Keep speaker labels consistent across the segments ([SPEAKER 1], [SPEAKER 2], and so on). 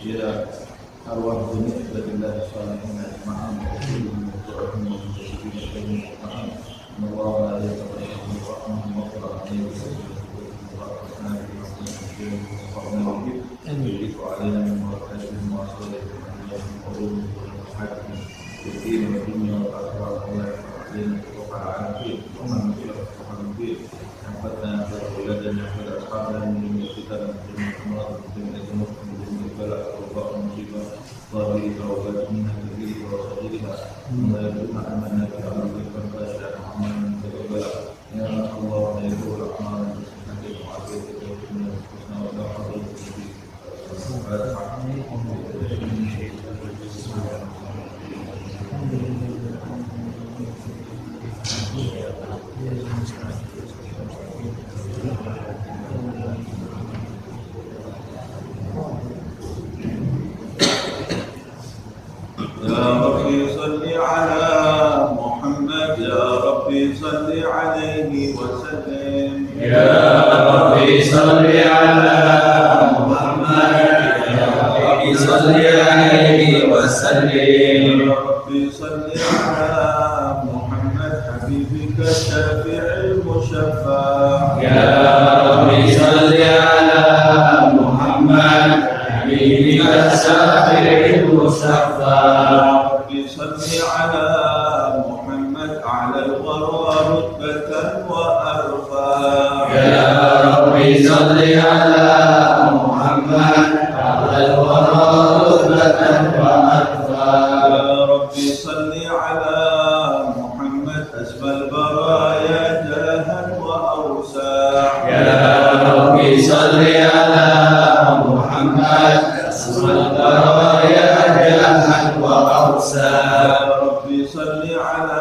[SPEAKER 1] Ya arwah dunia billah salihin ajma'in wa kulluhum mutu'ahum wa mutasabbihin ajma'in wa la yataqabbal wa rahmatullahi wa barakatuh علينا من بركاتهم وعصائهم وأنبيائهم وعلومهم وصحاتهم في الدين والدنيا والآخرة ولا علينا توقع العافية ومن نصير توقع المبين حفتنا خير أولادنا خير أصحابنا من جميع الفتن من جميع الأمراض من جميع الذنوب من جميع البلاء والوباء والمصيبة ظاهرها وباطنها كبيرها وصغيرها وما يدعونا أن نافع ربك خاشعا عملا تقبلا يا الله يدعو الأعمال بصحتك وعافيتك وكنا الحسنى ولا حضرتك يا ربي صل على محمد يا ربي صل عليه وسلم
[SPEAKER 2] يا ربي صل على محمد يا ربي صل عليه وسلم
[SPEAKER 1] يا ربي صل على محمد حبيبك الشافع المشفع
[SPEAKER 2] يا ربي صل على محمد حبيبك الشافع المشفع
[SPEAKER 1] يا ربي صل على محمد على الورى رتبة وأرفع
[SPEAKER 2] يا ربي صل على محمد على الورى رتبة وأرفع
[SPEAKER 1] يا ربي صل على محمد أسمى البرايا جاها وأوسع
[SPEAKER 2] يا ربي صل على محمد أسمى البرايا جاها وأوسع
[SPEAKER 1] يا ربي صل على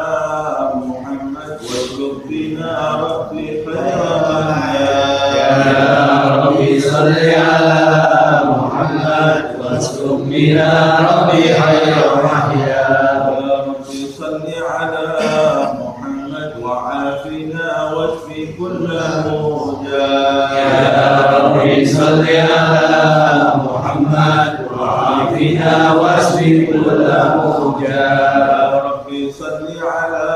[SPEAKER 1] محمد واسلك بنا ربي خير الحياة
[SPEAKER 2] يا ربي صل على محمد واسلك بنا ربي خير الأحياء
[SPEAKER 1] يا ربي صل على محمد وعافنا واشفي كل موجع
[SPEAKER 2] يا ربي صل على محمد وعافنا واشف كل موجع
[SPEAKER 1] يا ربي صل على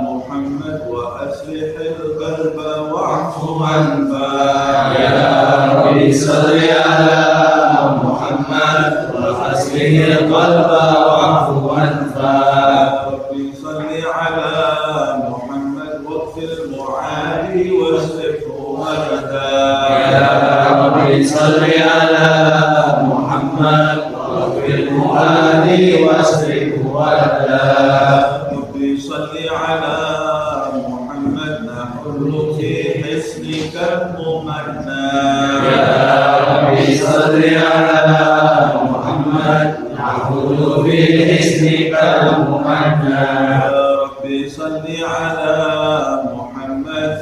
[SPEAKER 1] محمد وأصلح القلب واعف أنفا
[SPEAKER 2] يا ربي صل على محمد وأصلح القلب واعف أنفا
[SPEAKER 1] يا ربي صل على محمد واغفر المعادي واصلحه أبدا
[SPEAKER 2] يا ربي صل على محمد واغفر المعادي واصرفه ولدا
[SPEAKER 1] يا ربي صل على محمد نحل في حسنك الممنى
[SPEAKER 2] يا ربي صل على محمد نعبد في حسنك الممنى
[SPEAKER 1] يا ربي صل على محمد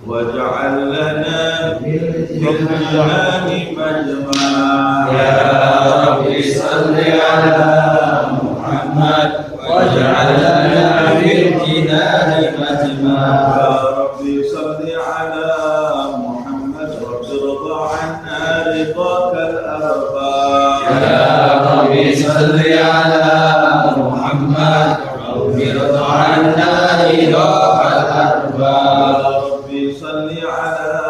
[SPEAKER 1] واجعل لنا في الجنان مجمعا
[SPEAKER 2] يا ربي صل على محمد واجعل لنا في الجنان مجمعا
[SPEAKER 1] ربي صل على محمد رب ارضى عنا رضاك الأرباب
[SPEAKER 2] يا ربي صل على محمد رب ارضى عنا رضاك الأرباب
[SPEAKER 1] ربي صل على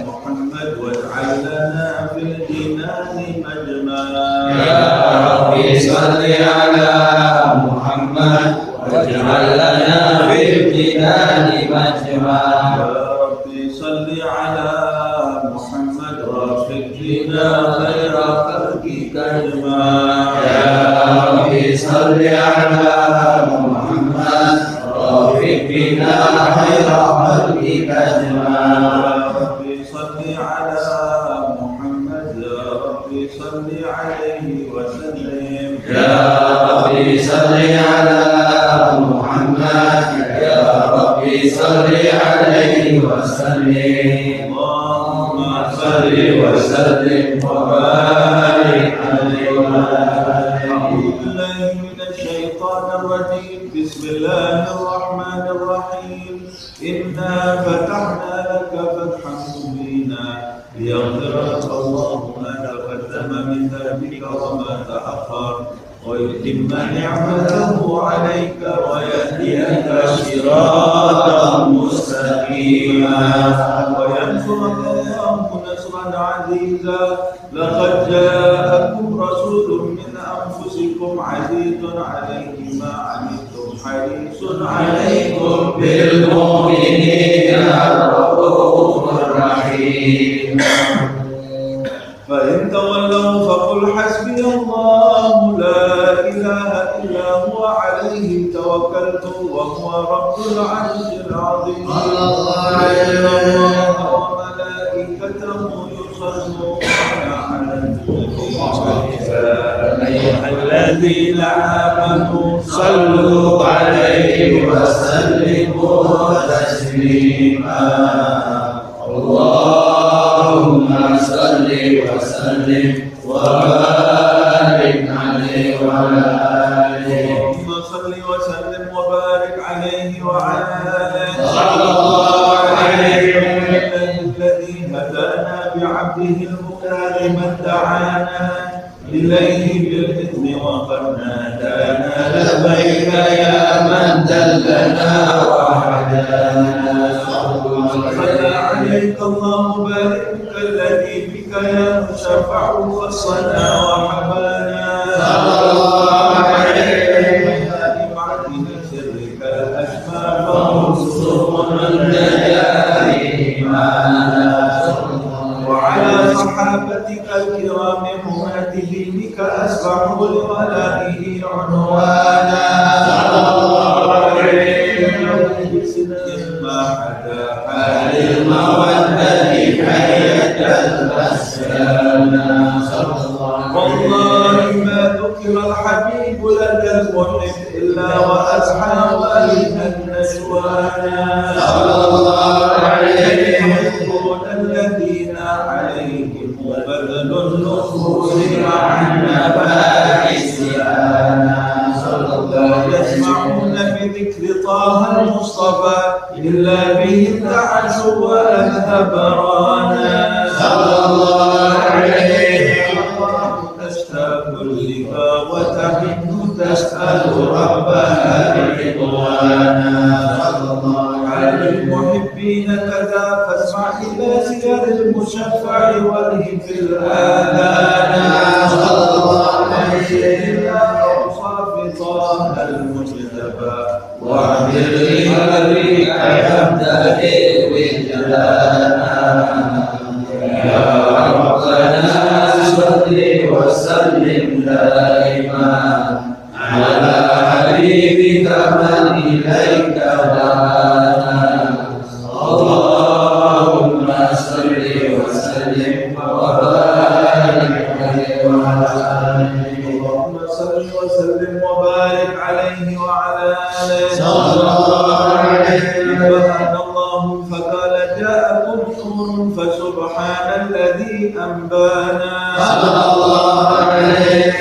[SPEAKER 1] محمد واجعل لنا في الجنان مجمعا
[SPEAKER 2] يا ربي صل على محمد واجعل لنا في الجنان مجمعا
[SPEAKER 1] يا ربي صل على محمد رافق بنا خير خلقك اجمعا
[SPEAKER 2] يا ربي صل على محمد رافق بنا خير خلقك اجمعا
[SPEAKER 1] يا ربي صل على محمد يا ربي صل عليه وسلم
[SPEAKER 2] يا ربي صل على محمد يا ربي صل عليه وسلم
[SPEAKER 1] اللهم
[SPEAKER 2] صل وسلم وبارك عليه
[SPEAKER 1] أعوذ بالله من الشيطان الرجيم بسم الله الرحمن الرحيم إنا فتحنا لك فتحا مبينا ليغفر لك الله ما تقدم من ذنبك وما تأخر ويتم نعمته عليك ويهديك صراطا مستقيما وينصرك الله نصرا عزيزا لقد جاءكم رسول من أنفسكم عزيز عليه ما عنتم حريص عليكم
[SPEAKER 2] بالمؤمنين الرؤوف الرحيم
[SPEAKER 1] فإن تولوا فقل حسبي الله لا إله إلا هو عليه توكلت وهو رب العرش العظيم إن الله وملائكته يصلون على النبي يا أيها الذين آمنوا
[SPEAKER 2] صلوا عليه وسلموا تسليما اللهم صل وسلم وبارك عليه وعلى آله
[SPEAKER 1] اللهم صل وسلم وبارك عليه وعلى آله
[SPEAKER 2] صلى الله عليه
[SPEAKER 1] الذي هدانا بعبده المختار من دعانا إليه بالإذن وقد نادانا
[SPEAKER 2] لبيك يا من دلنا وهدانا
[SPEAKER 1] صلى عليك الله بارك الذي بك يشفع خصنا وحبانا
[SPEAKER 2] صلى الله عليه
[SPEAKER 1] بمعرفة سرك الأسمى
[SPEAKER 2] وانصرنا النجاة إيمانا
[SPEAKER 1] وعلى صحابتك الكرام هماته بك أسبحوا لولائه عنوانا
[SPEAKER 2] صلى الله عليه
[SPEAKER 1] بصدق ما حدا
[SPEAKER 2] حال المودة حية المسكنة صلى الله
[SPEAKER 1] والله ما ذكر الحبيب لك المحب إلا وأزحى والها النسوانا
[SPEAKER 2] صلى الله عليه
[SPEAKER 1] يحبون الذين عليهم وبذل النفوس مع
[SPEAKER 2] نبائسنا صلى الله
[SPEAKER 1] لا يسمعون بذكر طه المصطفى إلا به انتعش وأذهب رانا
[SPEAKER 2] صلى الله عليه
[SPEAKER 1] تشتاق لها وتحن تسأل ربها رضوانا
[SPEAKER 2] صلى الله
[SPEAKER 1] على المحبين كذا فاسمع إلى سير المشفع والهب الآذان
[SPEAKER 2] صلى الله عليه
[SPEAKER 1] إلى أوصاف طه المجتبى
[SPEAKER 2] واعبر لقلبك يبدأ بالجلانا يا ربنا صل وسلم دائما على حبيبك من إليك دعانا اللهم صل وسلم وبارك عليه وعلى آله
[SPEAKER 1] اللهم صل وسلم وبارك عليه وعلى آله
[SPEAKER 2] صلى الله عليه
[SPEAKER 1] سبحان الله فقال جاءكم نور فسبحان الذي أنبانا
[SPEAKER 2] صلى الله عليه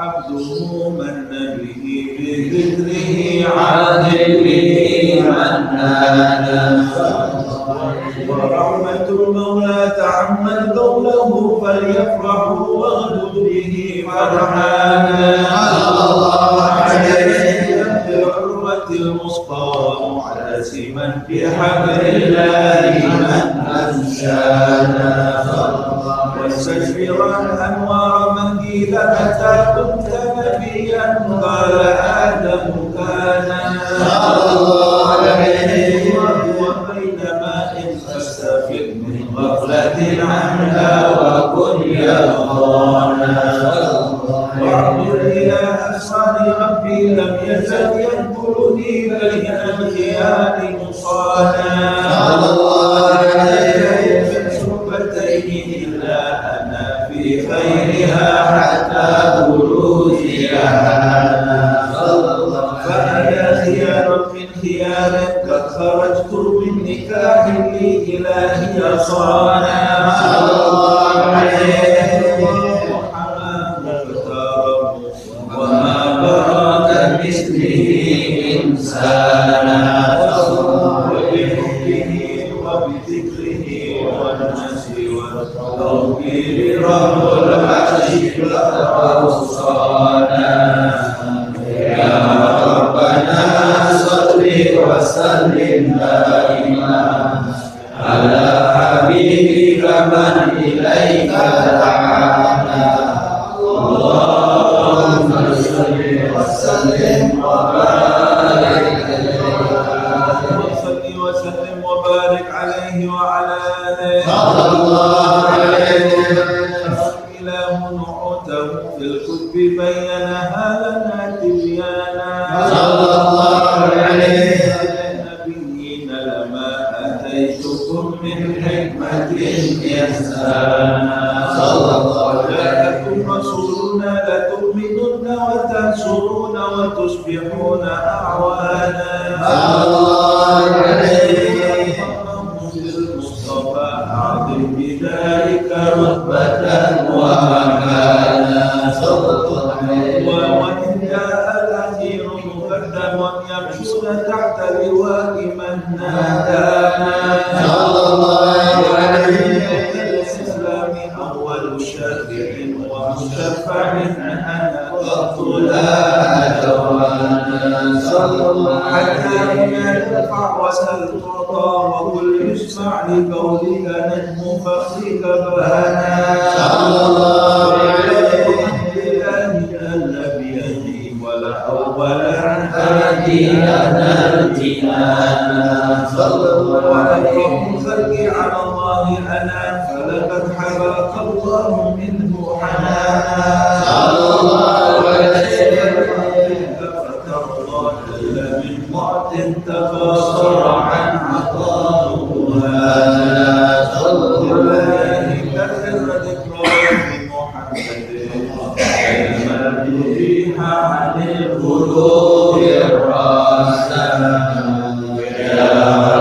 [SPEAKER 1] عبده من به بذكره
[SPEAKER 2] عادل به من نادى
[SPEAKER 1] ورحمة المولى تعمد قوله فليفرحوا واغدد به فرحانا بالعروة الوثقى معتصما بحبل الله من أنشانا واستشفرا أنوار من قيل متى كنت نبيا قال آدم كان وبينما إن تستفد من غفلة عنها وكن يقظانا واعبد إلى أسرار ربي لم يزل ينقلني بين الخيال مصانا من سبتين إلا أنا في خيرها حتى بروزها فأنا خيار من خيار قد خرجت من نكاح لي إلهي صانا وما برأ مثله إنسانا وبحبه وبذكره والناس والتوكيل رب العرش أوصانا يا ربنا صل وسلم دائما على حبيبك من إليك دعانا اللهم صل وسلم وبارك عليه وعلى آله صلى الله عليه وسلم إله نعوته في الكتب بينها لنا تبيانا صلى الله عليه وسلم نبيين لما أتيتكم من حكمة إحسانا صلى الله عليه وسلم رسولنا لتؤمنن وتنصرون وتصبحون أعوانا صلى الله عليه المصطفى أعظم بذلك رتبة ومكانا صلى الله عليه وسلم وإن جاء الأجير مقدم يمشون تحت لواء من نادانا صلى الله عليه وسلم الإسلام أول شافع ومشفع أنا قط لا أتوانا صلى الله عليه وسلم ارفع وسل تعطى وقل يسمع لقولك نجم فخرك بانا صلى الله عليه وسلم النبي ولا أول هادينا الجنان صلى الله عليه وسلم على الله أنا فلقد حباك الله منه حنانا صلى الله عليه وسلم فترضى من معت تبصر عن عطاؤها صلى الله عليه كثر ذكرى محمد كلمة فيها عن القلوب الراسخة يا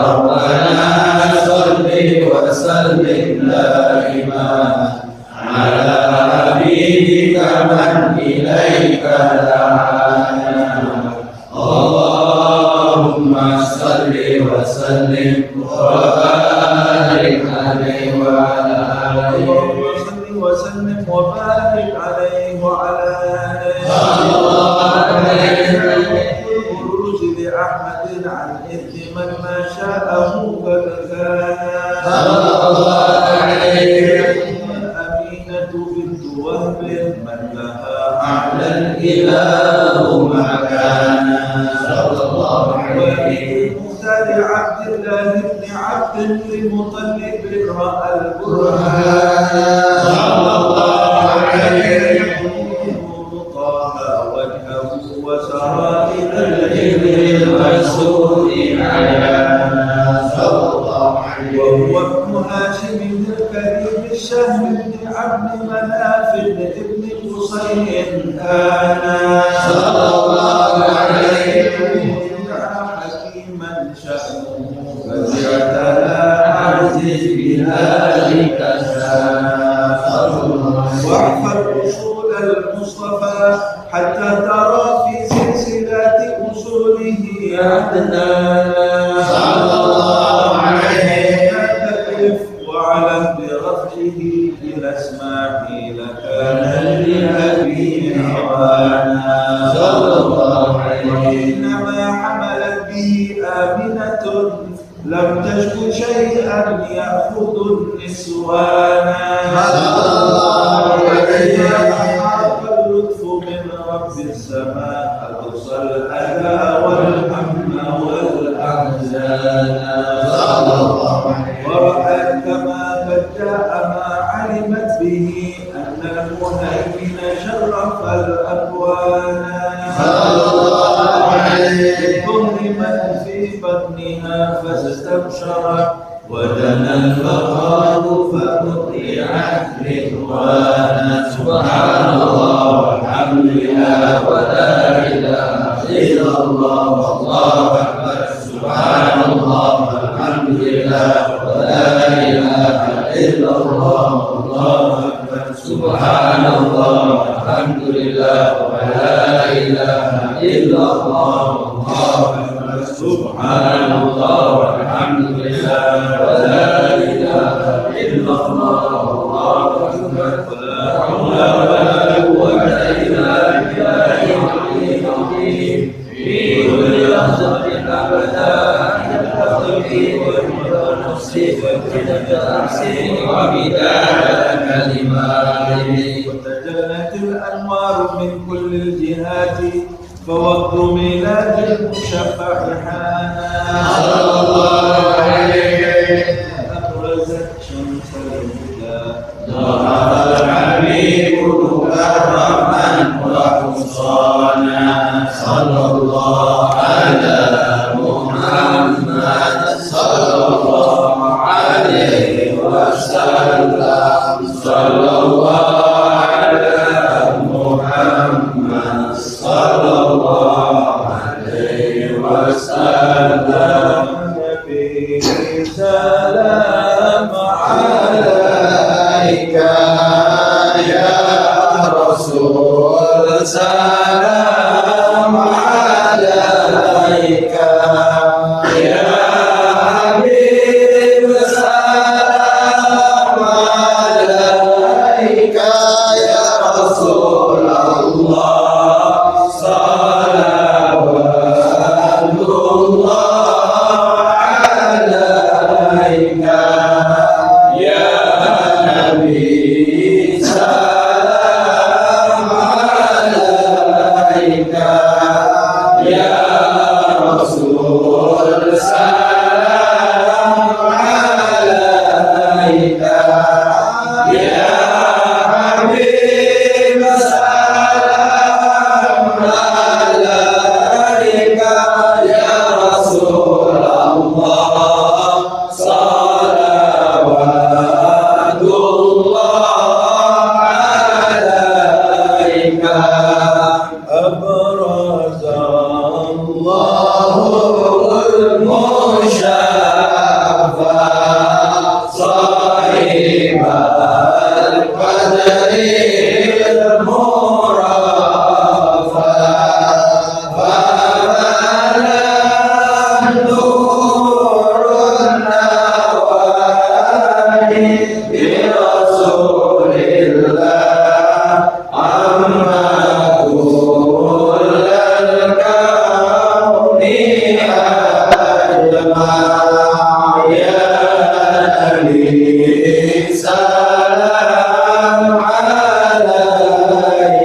[SPEAKER 1] ربنا صل وسلم دائما على حبيبك من إليك دعانا اللهم صل وسلم وبارك عليه وعلى آله وسلم وبارك عليه وعلى آله صلى الله عليه وسلم الخروج لأحمد عن إثم ما شاءه قد كان صلى الله عليه وسلم أمينة بنت وهب من لها أعلى الإله مكانا صلى الله عليه وسلم عبد الله بن عبد المطلب رأى البرهان صلى الله عليه وسلم طه وجهه وسرى إلى الإبل المسعود عيانا صلى الله عليه وهو ابن هاشم الكريم الشهم بن عبد مناف ابن قصي كان صلى الله عليه وسلم حكيما شأنه فاجعل عزيز بذلك شانا واحفظ أصول المصطفى حتى ترى في سلسلة أصوله عدنانا صلى الله لم تشك شيئا يأخذ النسوان حاق اللطف من رب السماء أقصى الأذى والهم والأحزان ورأت كما قد جاء ما علمت به أن المهيمن شرف الأكوان ظلمت في بطنها فاستبشرت ودنا الفخار فأطيعت رضوانا سبحان الله والحمد لله ولا إله إلا الله والله أكبر سبحان الله والحمد لله ولا إله إلا الله والله أكبر سبحان الله والحمد لله ولا إله إلا الله والله أكبر سبحان الله والحمد لله ولا إله إلا الله والله أكبر ولا حول ولا قوة إلا بالله العلي العظيم في كل لحظة أبدا وتجلت الأنوار من كل الجهات فوقت ميلاد المشفع حانا صلى الله عليه أبرزت شمس الهدى ظهر الحبيب مكرما وحصانا صلى الله على محمد صلى الله عليه وسلم صلى الله على محمد صلى الله عليه وسلم نبي سلام عليك يا رسول سلام عليك يا حبيب سلام عليك يا رسول الله صلوات الله عليك يا نبي سلام عليك يا رسول سلام عليك يا حبيب سلام عليك يا رسول الله صلوات الله عليك أبرز الله المشافى صاحب القدر المرافع فبلغ نور النوائي برسول الله عما كل الكون أجمع يا نبي سلام عليك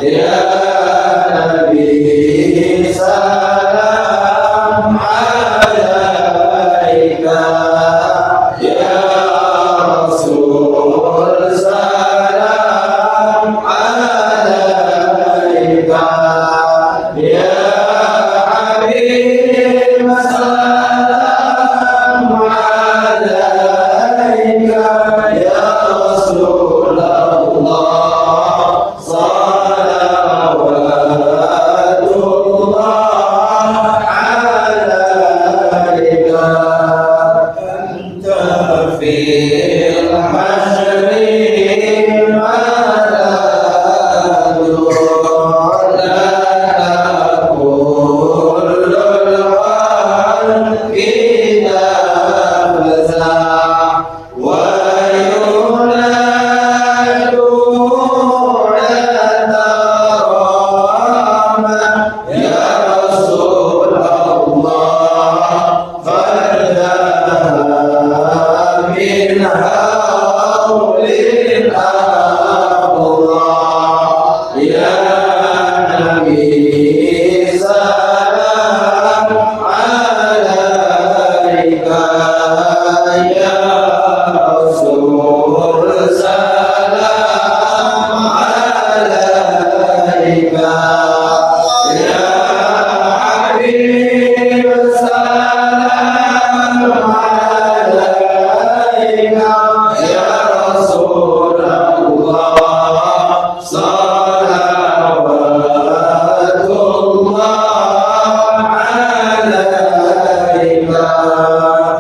[SPEAKER 2] Ya Nabi salam alaika, Ya Rasul salam alaika, Ya Habib salam alaika, Ya Rasulullah salawatullah alaika. Anta fil hasyri maladun lana kullul khalqi nafza wa yunaduna tarama, Ya Rasulullah farda min haulil Allah, Ya Nabi salam alaika, Ya Rasul salam alaika, Ya Habib salam alaika, Ya Rasulullah salawatullah alaika.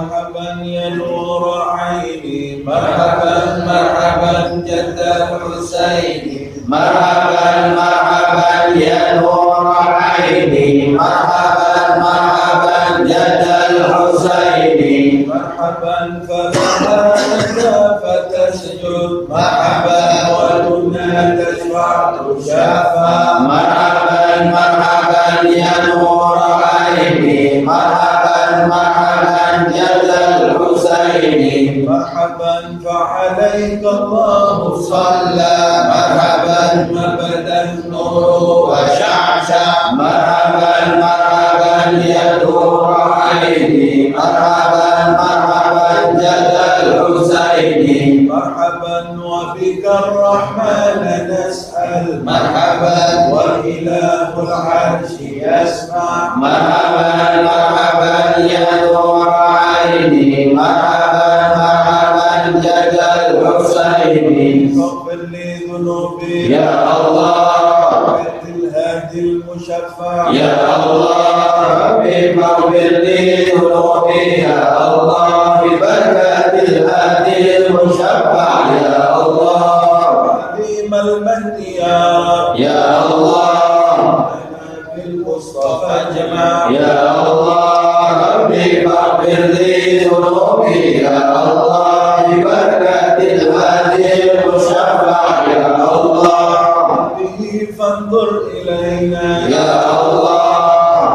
[SPEAKER 2] Marhaban ya nur aini, marhaban marhaban jaddal Husaini, marhaban marhaban ya nur aini, marhaban marhaban jaddal Husaini, marhaban falana fatasjud, marhaban waluna tashfa'u syafa, marhaban marhaban ya nur aini, marhaban marhaban jaddal Husaini, marhaban fa'alaika Allahu shalla, marhaban mabadan nur wa sya'sha, marhaban marhaban ya nur aini, marhaban marhaban jaddal Husaini, marhaban wa bika rahman nas'al, marhaban wa ilahul arshi yasma', marhaban marhaban ya nur aini, marhaban marhaban jaddal Husaini, faghfir li dhunubi ya Allah, الهادي المشفع يا الله، ربي فاغفر لي ذنوبي يا الله، ببركة الهادي المشفع يا الله، عظيم المهدي يا الله، بالمصطفى اجمع يا الله، ربي فاغفر لي ذنوبي يا الله، ببركة الهادي المشفع يا الله، فانظر إلينا يا الله،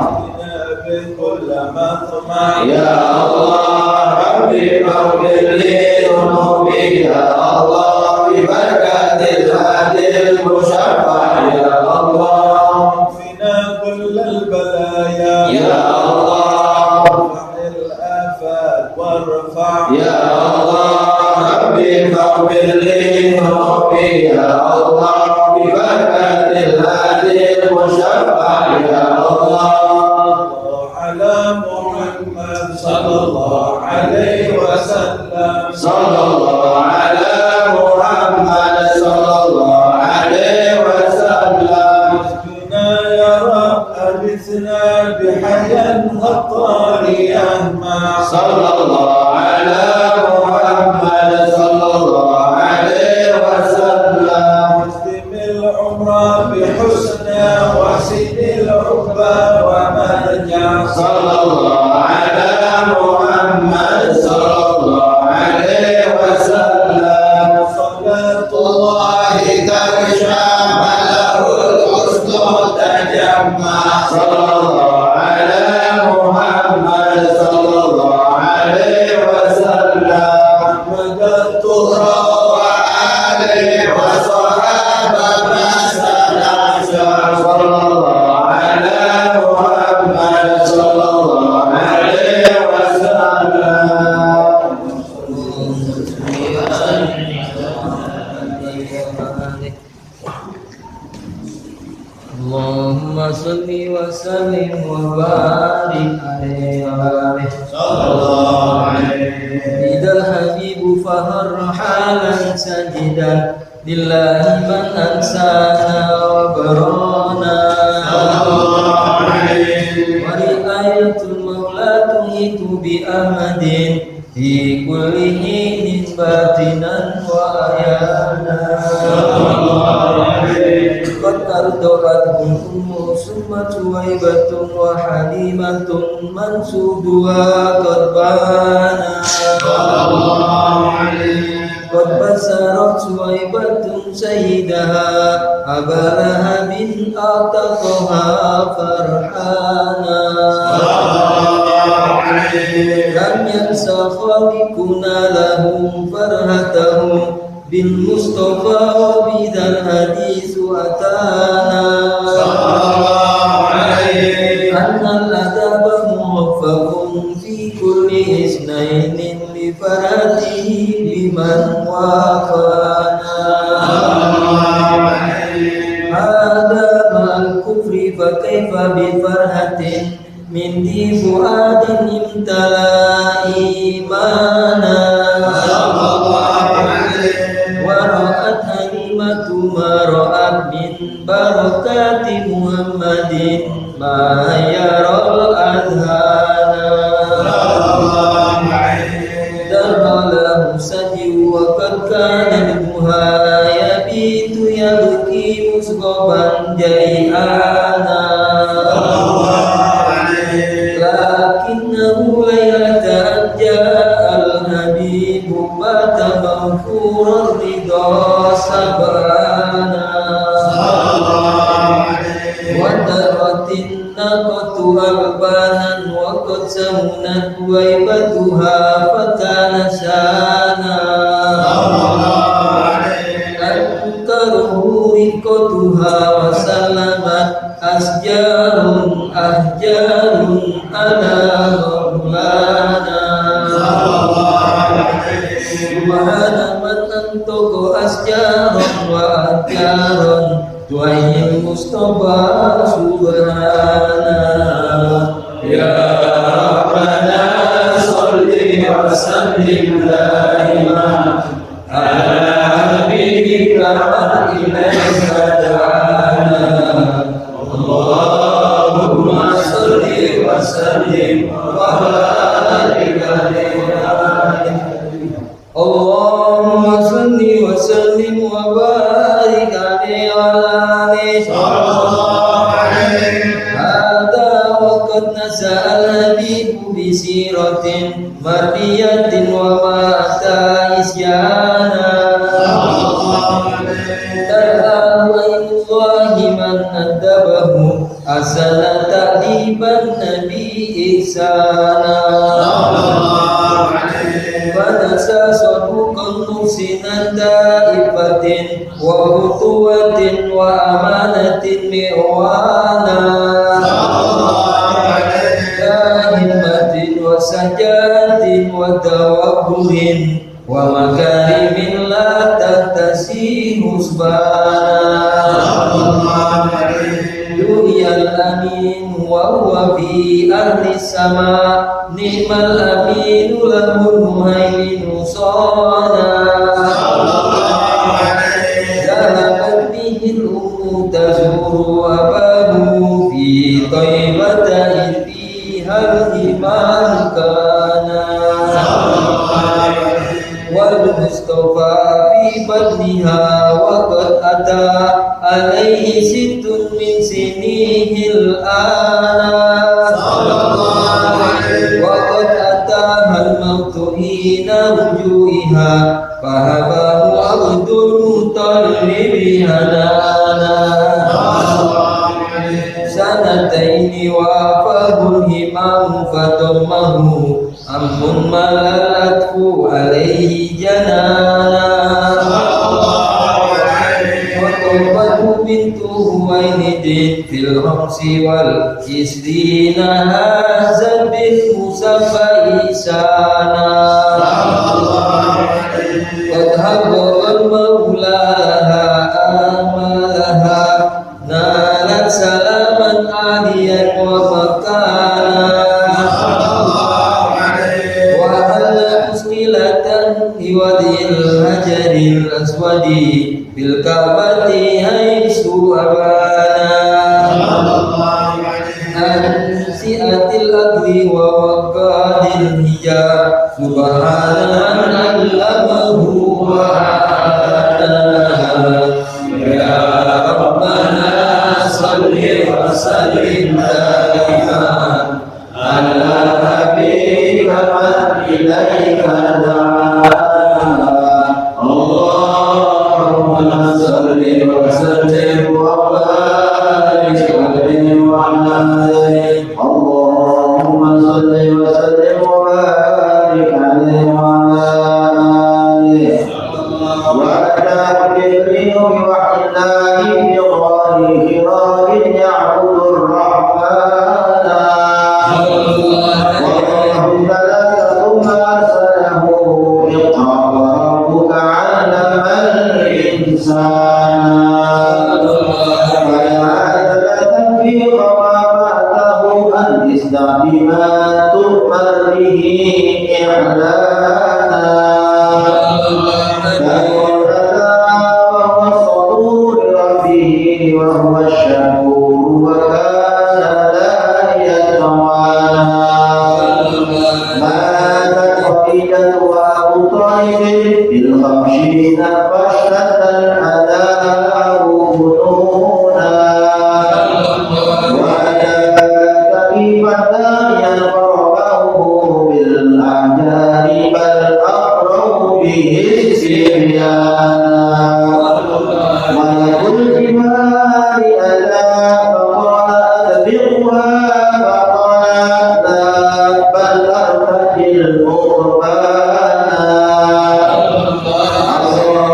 [SPEAKER 2] بكل مطمع يا الله، ربي فاغفر لي ذنوبي يا الله، ببركة الهادي المشفع يا الله، فينا كل البلايا يا الله، ارفع الآفات وارفع يا الله، ربي فاغفر لي ذنوبي يا الله، ببركة الهادي المشفع يا الله، على محمد صلى الله عليه وسلم، صلى الله على محمد صلى الله عليه وسلم، اسقنا يا رب أغثنا بحيا غطاريا صلى الله على محمد صلى الله عليه وسلم، اسلم العمر بحسنى وسن العقبى ومرجع صلى الله على محمد صلى الله عليه وسلم، صلاة الله تغشى له الحسن تجمع صلى الله على محمد صلى الله عليه وسلم، مددت وآله وصحابه ما سلم
[SPEAKER 3] Allahumma salli wa sallim wa barik alaihi wa alihi
[SPEAKER 2] sallallahu alaihi
[SPEAKER 3] idal habibu fahar halan sajidan lillahi man ansana wa barana
[SPEAKER 2] sallallahu alaihi
[SPEAKER 3] wa ri'ayatul maula tuhitu bi ahmadin fi kulli hinin batinan wa ayana
[SPEAKER 2] sallallahu alaihi
[SPEAKER 3] qad ardoratun ummu summa tuwaibatun wa halimatun mansuduha qad bana
[SPEAKER 2] sallallahu alaihi
[SPEAKER 3] qad basarat suwaibatun sayyidaha abalaha bin ataqaha farhana
[SPEAKER 2] sallallahu alaihi
[SPEAKER 3] lam yansa khaliquna lahum farhatahum bil mustafa wa bidal hadithu atana
[SPEAKER 2] sallallahu alaihi
[SPEAKER 3] annal adaba muwaffaqun fi kulli isnainin li faratihi biman wafana
[SPEAKER 2] sallallahu alaihi
[SPEAKER 3] hada mal kufri fa kaifa bi farhatin min di fuadin imtala imana
[SPEAKER 2] sallallahu alaihi
[SPEAKER 3] wa ra'at halimatu ma ra'at min barakati muhammadin ma yaral adhana
[SPEAKER 2] sallallahu alaihi
[SPEAKER 3] darhalahu sadiu wa qad kana muhayabitu yabki musghaban jai'ana lakinnahu laylata ja'al habibu bata maghfuran ridha sabana wa daratin naqatu albanan wa qad samunat waibatuha fakana sana ankaruhu riqatuha wa salamat asjarun ahjarun ala maulana subhana man antaqa asjarun wa ahjarun tuayyil mustafa subhana
[SPEAKER 2] ya rabbana salli wa sallim daiman ala habibika wa ilaika da'ana Allahumma salli wa sallim wa barik alaihi
[SPEAKER 3] Allahumma salli wa sallim wa barik alaihi wa alihi
[SPEAKER 2] sallallahu alaihi
[SPEAKER 3] hada wa qad nasa'al habibu bi siratin mardiyatin wa ma'ata isyana
[SPEAKER 2] sallallahu alaihi
[SPEAKER 3] dar'ahu ayullahi man adabahu asana ta'diban nabi ihsana
[SPEAKER 2] sallallahu alaihi
[SPEAKER 3] fanasa saduqan muhsinan ta'ifatin wa hutuwatin wa amanatin mi'wana
[SPEAKER 2] sallallahu alaihi
[SPEAKER 3] ya himmatin wa sajatin wa tawakkulin wa makarimin la tahtasi husbana
[SPEAKER 2] sallallahu alaihi
[SPEAKER 3] duniyal amin wa huwa fi ahli sama ni'mal amin lahul muhaiminu sana
[SPEAKER 2] sallallahu alaihi
[SPEAKER 3] zahabat bihil ummu tazuru abahu fi taibata idhihal iman kana wal mustafa fi badniha wa qad ata alaihi sittun min sinihil ana
[SPEAKER 2] sallallahu alaihi
[SPEAKER 3] wa qad ataha al-mautu hina rujuiha fahabahu abdul mutallibi hanana sanataini wa fahul himamu fatammahu amun malalatku alaihi janana Watobatu bintu Huwainidin fil hamsi wal isrina hazan bil musafa isana Qad habal maulaha amalaha nalat سلاما عاليا ومكانا وأهل حسنلة بوجه الحجر الأسود بالكعبة حيث أبانا أنسئة الأرض ووقاد الحجاب سبحان من علمه وأعاناه يا ربنا صل وسلم دائما على حبيبك من إليك دعانا اللهم صل وسلم وبارك عليه وعلى آله اللهم صل وسلم وبارك عليه وعلى آله وعلى كبره وحده بغير خراج يعبد الرحمن والله ثلاثة أرسله اقرأ ربك علم الإنسان فيعادلة في قرابته أن بما تؤمر به إعلانا وهو الصبور ربه وهو الشكور وكان لا يتوانى ماتت خديجة وأبو طالب بالخمسين فاشتد الأداء فنونا كيف داعيا ضربه بالأحجار بل أقرب به السريان ملك الجبال أتى فقال أتبعها فقال لا بل أرتجي القربان أسرى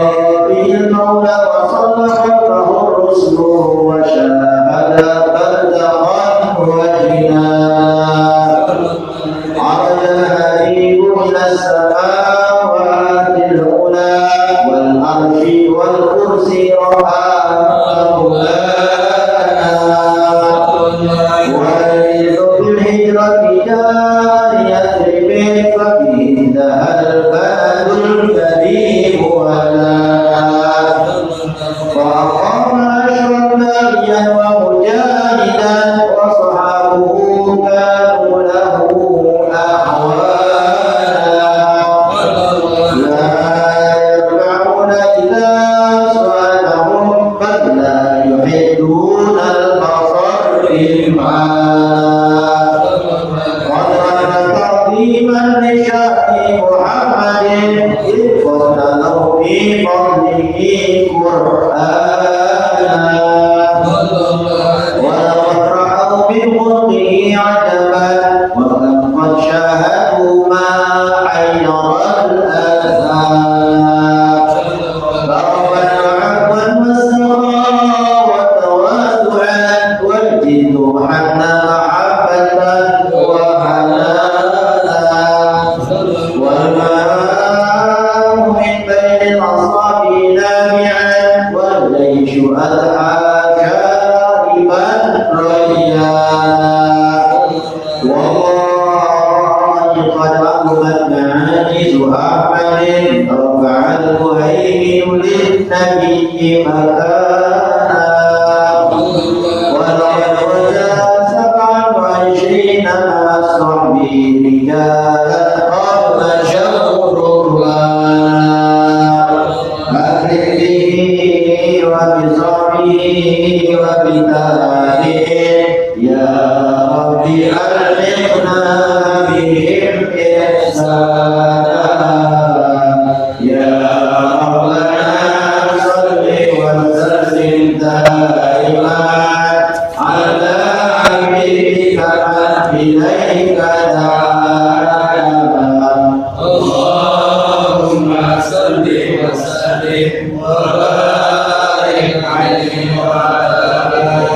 [SPEAKER 3] به المولى وصدقته الرسل وشاهد فالتقته وجنان عرج الحديد إلى السماوات العلى والعرش والكرسي رآه مولانا والرزق بالهجرة جارية بيت ففيه انتهى البلد الكريم ولا فأقام عشرا نبيا ومجاهدا وصحابه كانوا له أحوالا لا يرجعون إلى صلاتهم بل لا يحدون المصرفا وكان تعظيما لشأن محمد إذ فضله في فضله قرآنا ولقد رأوا بخلقه عجبا وكم قد شاهدوا ما حير الآثار ضربا وعفوا واستغرا وتواسعا والجد حتى محبة وحنانا والماء من بين الأصحاب نابعا والجيش أدعى شاربا ريانا والله قد أقبت معاجز أحمد رفع المهيمن للنبي مكانا ولقد وجا 27 مع صحبه رجالا قد مشوا ركبانا أكرم به وبصحبه وبتابعه يا ربي ألحقنا بهم إحسانا يا ربنا صل وسلم دائما على حبيبك من إليك دعانا اللهم صل وسلم وبارك عليه وعلى آله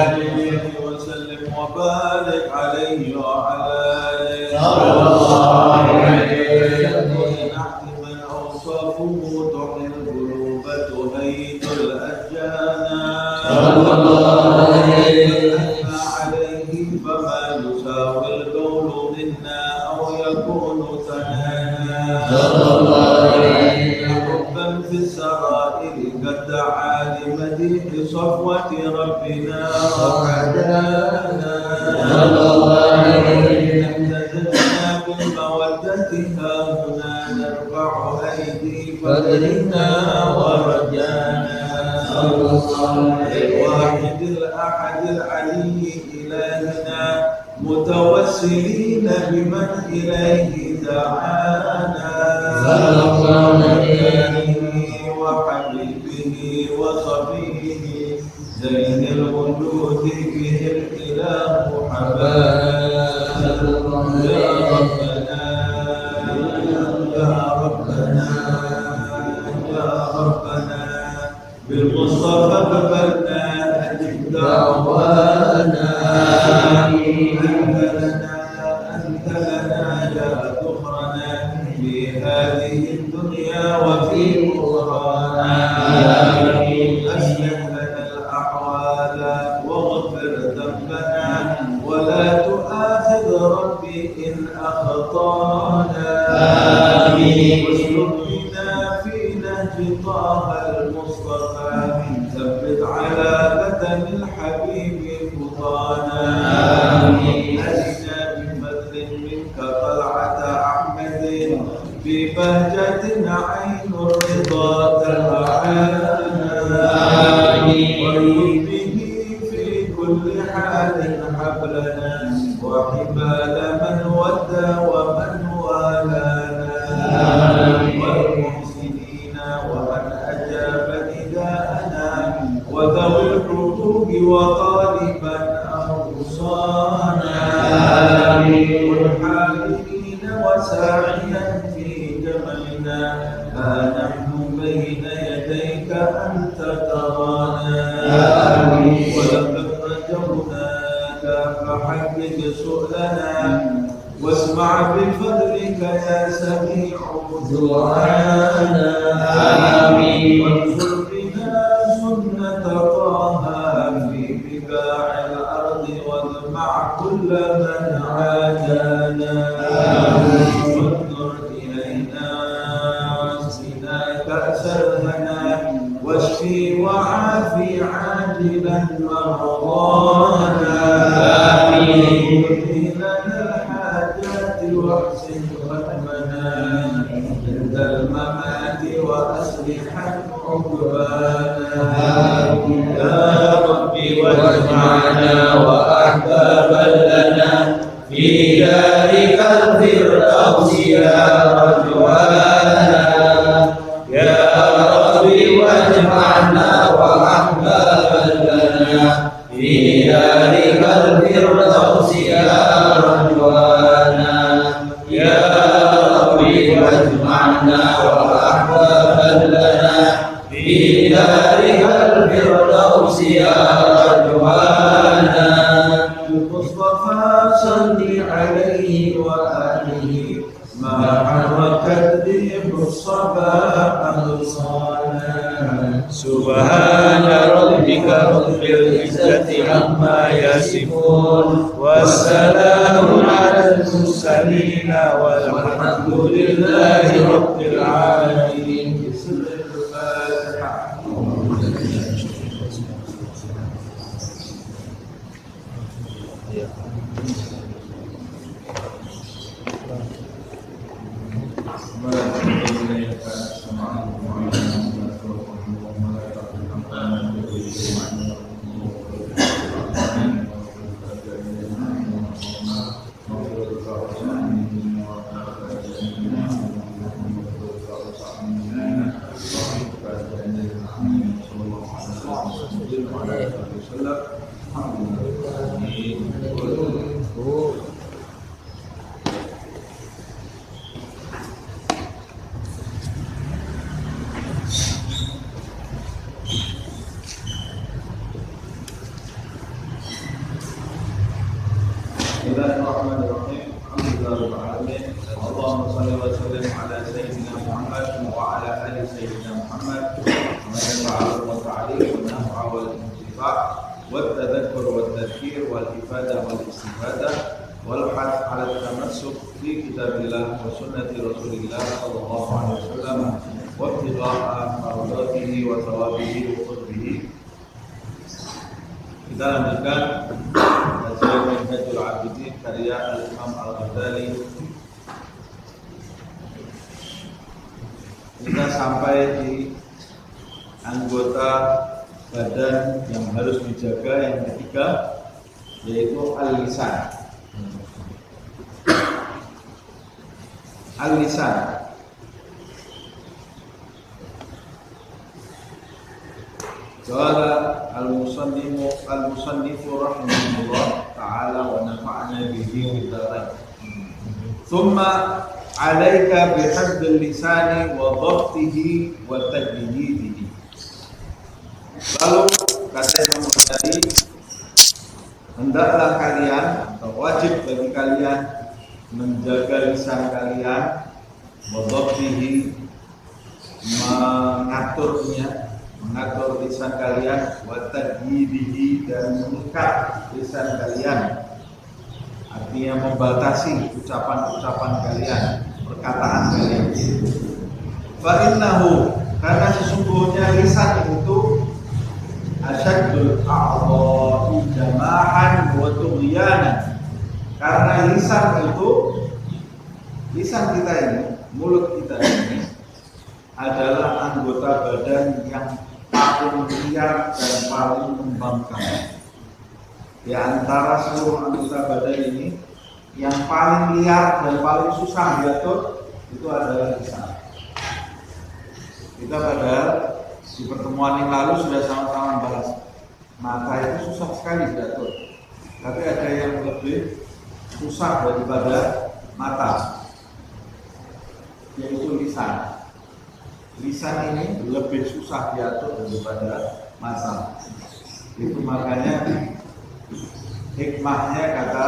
[SPEAKER 1] هدانا
[SPEAKER 3] صلى الله عليه
[SPEAKER 1] امتددنا بالمودة هاهنا نرفع أيدي فقرنا ورجانا الواحد الأحد العلي إلهنا متوسلين بمن إليه دعانا وحبيبه وصفيه زين الوجود به الإله حبانا يا ربنا يا ربنا يا ربنا بالمصطفى قبلنا أجب دعوانا أنت لنا لا ذخرنا في هذه الدنيا وفي أخرانا أصلح لنا الأحوال واغفر ذنبنا ولا تؤاخذ ربي إن أخطأنا واسلك بنا في نهج طه المصطفى ثبت على بدن الحبيب خطانا أرنا بفضل منك طلعة أحمد ببهجة عين الرضا تبعانا وارزق به في كل حال حبلنا وحبال من ودى ومن والانا والمحسنين ومن أجاب نداءنا وذوي الحقوق وغالبا أوصانا والحاملين وساعيا في جملنا ها نحن بين يديك أنت ترانا ولقد رجوناك فحقق سؤلنا واسمع بفضلك يا سميع دعانا وانصر بنا سنة طه في بقاع الأرض واجمع كل من عادانا وانظر إلينا واسقنا كأس الهنا واشفي وعافي عاجلا مرضانا واحسن ختمنا عند الممات وأصلح عقبانا يا ربي واجمعنا وأحبابا لنا في دارك الفردوس يا رجوانا يا ربي واجمعنا وأحبابا لنا في دارك الفردوس يا رجوانا يا ربي واجمعنا وأحبابا لنا في دارك الفردوس يا رجوانا المصطفى صل عليه وآله ما حركت به الصبا أغصانا سبحان ربك رب العزة عما يصفون والسلام على المرسلين والحمد لله رب العالمين. بسم الفاتحة. Bismillahirrahmanirrahim. Alhamdulillahirabbil alamin. Allahumma shalli wa sallim ala sayyidina Muhammad wa ala ali sayyidina Muhammad. Wa wa ta'lim wa naf'a wal intifa' wa tadhakkur wa tadhkir wal ifadah wal istifadah wal hath ala tamassuk fi kitabillah wa sunnati Rasulillah sallallahu alaihi wasallam wa ibtigha'a mardatihi wa thawabihi wa qurbihi. Kita lanjutkan Minhajul Abidin karya Al-Imam Al-Ghazali. Kita sampai di anggota badan yang harus dijaga yang ketiga, yaitu al-lisan. Al-lisan. Qala al-musannifu rahimahullah ta'ala wa nafa'ana bihi wa dzarain. Thumma 'alaika bihifdzil lisani wa dhabtihi wa tajdidihi. Lalu kata Imam Ghazali, hendaklah kalian atau wajib bagi kalian menjaga lisan kalian, wa dhabtihi, mengatur lisan kalian, wa tajdidihi, dan mengikat lisan kalian. Artinya membatasi ucapan-ucapan kalian, perkataan kalian. Fa innahu, karena sesungguhnya lisan itu asyaddul a'dha'i jama'an wa tughyanan. Karena lisan kita ini, mulut kita ini adalah anggota badan yang paling liar dan paling membangkang. Di antara seluruh anggota badan ini, yang paling liar dan paling susah diatur itu adalah lisan. Kita pada di pertemuan yang lalu sudah sama-sama membahas mata itu susah sekali diatur, tapi ada yang lebih susah daripada mata, yaitu lisan. Lisan ini lebih susah diatur daripada mata. Itu makanya hikmahnya, kata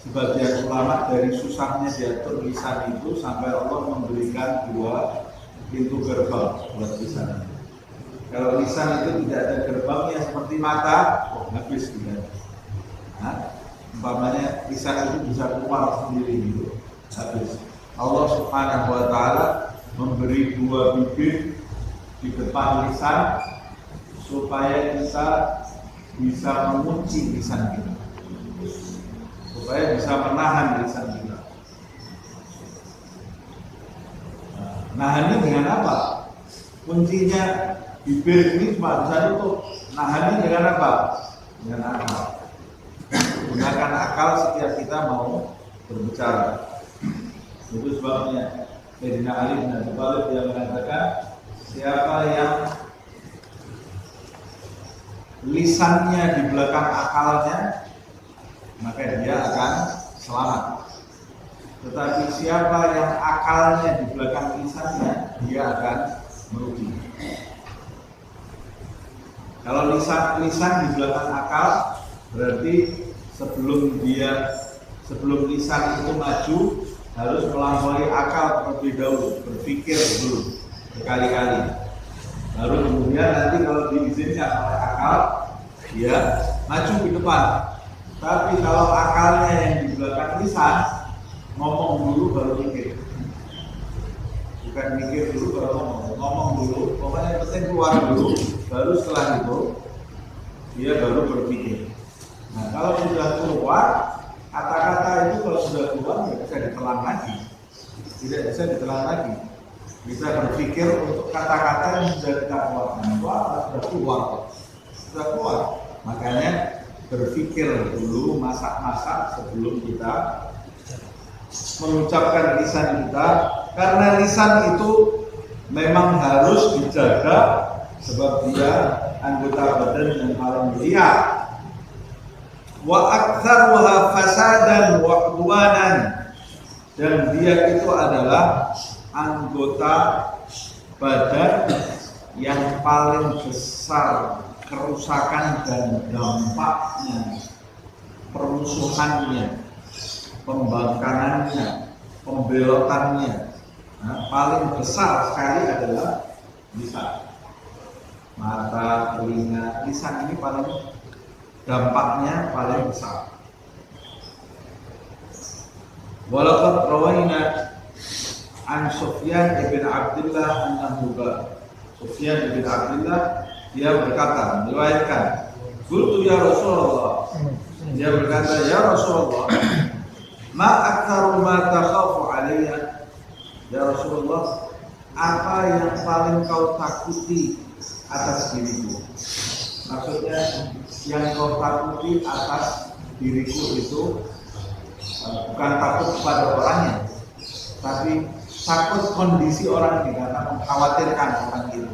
[SPEAKER 1] sebagian ulama, dari susahnya diatur lisan itu sampai Allah memberikan 2 pintu gerbang buat lisan. Kalau lisan itu tidak ada gerbangnya seperti mata, habis kita. Umpamanya lisan itu bisa keluar sendiri gitu, habis. Allah Subhanahu wa Ta'ala memberi 2 bibir di depan lisan supaya kita bisa mengunci lisan kita, supaya bisa menahan lisan kita. Nahannya dengan apa? Kuncinya bibir ini cuma bisa tutup. Nahannya dengan apa? Dengan akal. Gunakan akal setiap kita mau berbicara. Itu sebabnya Sayyidina Ali bin Abi Thalib yang mengatakan, siapa yang lisannya di belakang akalnya, maka dia akan selamat. Tetapi siapa yang akalnya di belakang lisannya, dia akan merugi. Kalau lisan di belakang akal, berarti sebelum lisan itu maju, harus melampaui akal terlebih dahulu, berpikir dulu berkali-kali. Baru kemudian nanti kalau diizinkan oleh akal, dia maju ke depan. Tapi kalau akalnya yang di belakang lisan, ngomong dulu baru mikir. Bukan mikir dulu baru ngomong dulu. Pokoknya yang penting keluar dulu, baru setelah itu dia baru berpikir. Nah, kalau sudah keluar, kata-kata itu kalau sudah keluar tidak bisa ditelan lagi. Tidak bisa ditelan lagi. Bisa berpikir untuk kata-kata yang sudah kita keluarkan. Sudah keluar. Makanya berpikir dulu, masak-masak sebelum kita mengucapkan lisan kita, karena lisan itu memang harus dijaga sebab dia anggota badan yang paling liar. Wa aktsaruha fasadan wa udwanan, dan dia itu adalah anggota badan yang paling besar kerusakan dan dampaknya, permusuhannya, pembangkangannya, pembelotannya, paling besar sekali adalah lisan. Mata, telinga, lisan ini paling dampaknya paling besar. Walaqad rawaina an Sufyan bin Abdullah annahu Sufyan bin Abdullah dia berkata, meriwayatkan, qultu ya Rasulullah, Dia berkata, ya Rasulullah, ma aktsaru ma takhafu alayya. Ya Rasulullah, apa yang paling kau takuti atas diriku? Maksudnya yang kau takuti atas diriku itu bukan takut kepada orangnya, tapi takut kondisi orang ini karena mengkhawatirkan orang itu.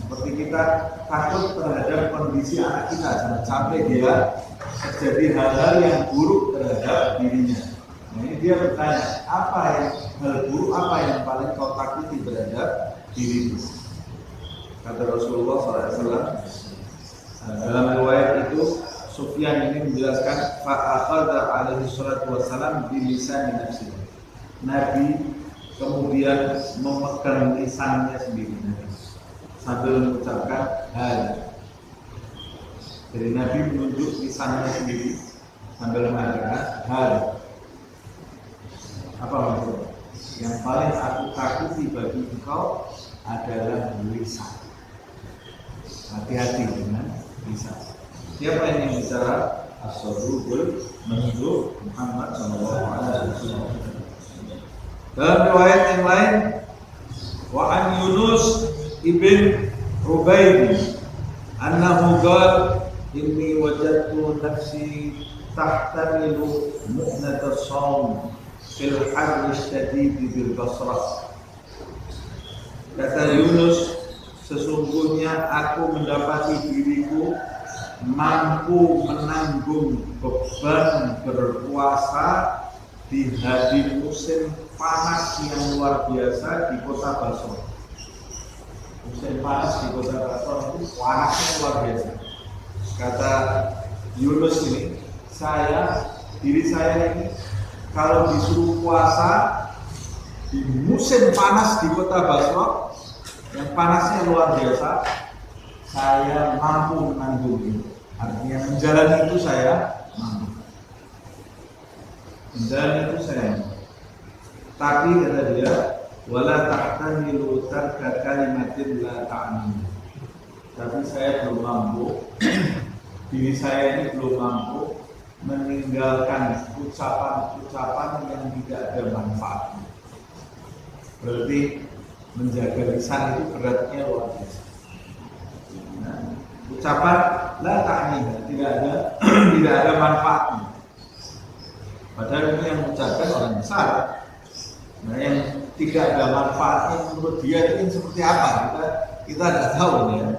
[SPEAKER 1] Seperti kita takut terhadap kondisi anak kita, jangan sampai dia terjadi hal-hal yang buruk terhadap dirinya. Nah, ini dia bertanya, apa yang hal buruk apa yang paling kau takuti terhadap dirimu? Kata Rasulullah SAW, dalam riwayat itu Sufyan ini menjelaskan fa'akhadha alaihi salatu wassalam bilisan nafsihi. Nabi kemudian memegang lisannya sendiri sambil mengucapkan hal. Jadi Nabi menunjuk lisannya sendiri sambil mengatakan hal. Apa maksudnya? Yang paling aku takuti bagi engkau adalah lisan. Hati-hati dengan lisan. Siapa yang bicara? As-Saduqul Masduq Muhammad sallallahu alaihi wasallam. Dalam riwayat yang lain, wa an Yunus ibn Ubaid annahu qala inni wajadtu nafsi tahtamilu mu'nat as-sawm fil harr syadid bil Basrah. Kata Yunus, sesungguhnya aku mendapati diriku mampu menanggung beban berpuasa di hari musim panas yang luar biasa di kota Basra. Musim panas di kota Basra itu panasnya luar biasa. Kata Yunus ini, diri saya ini kalau disuruh puasa di musim panas di kota Basra yang panasnya luar biasa, saya mampu menanggung itu. Artinya menjalani itu saya mampu. Menjalani itu saya mampu. Tapi kata dia, wala tahtamilu tarka kalimatin la ta'min. Tapi saya belum mampu, diri saya ini belum mampu meninggalkan ucapan-ucapan yang tidak ada manfaatnya. Berarti menjaga lisan itu beratnya luar biasa. Nah, ucapan la ta'min tidak ada manfaatnya. Padahal ini yang mengucapkan orang besar. Nah, yang tidak ada manfaatnya menurut dia itu seperti apa? Kita tidak tahu ya.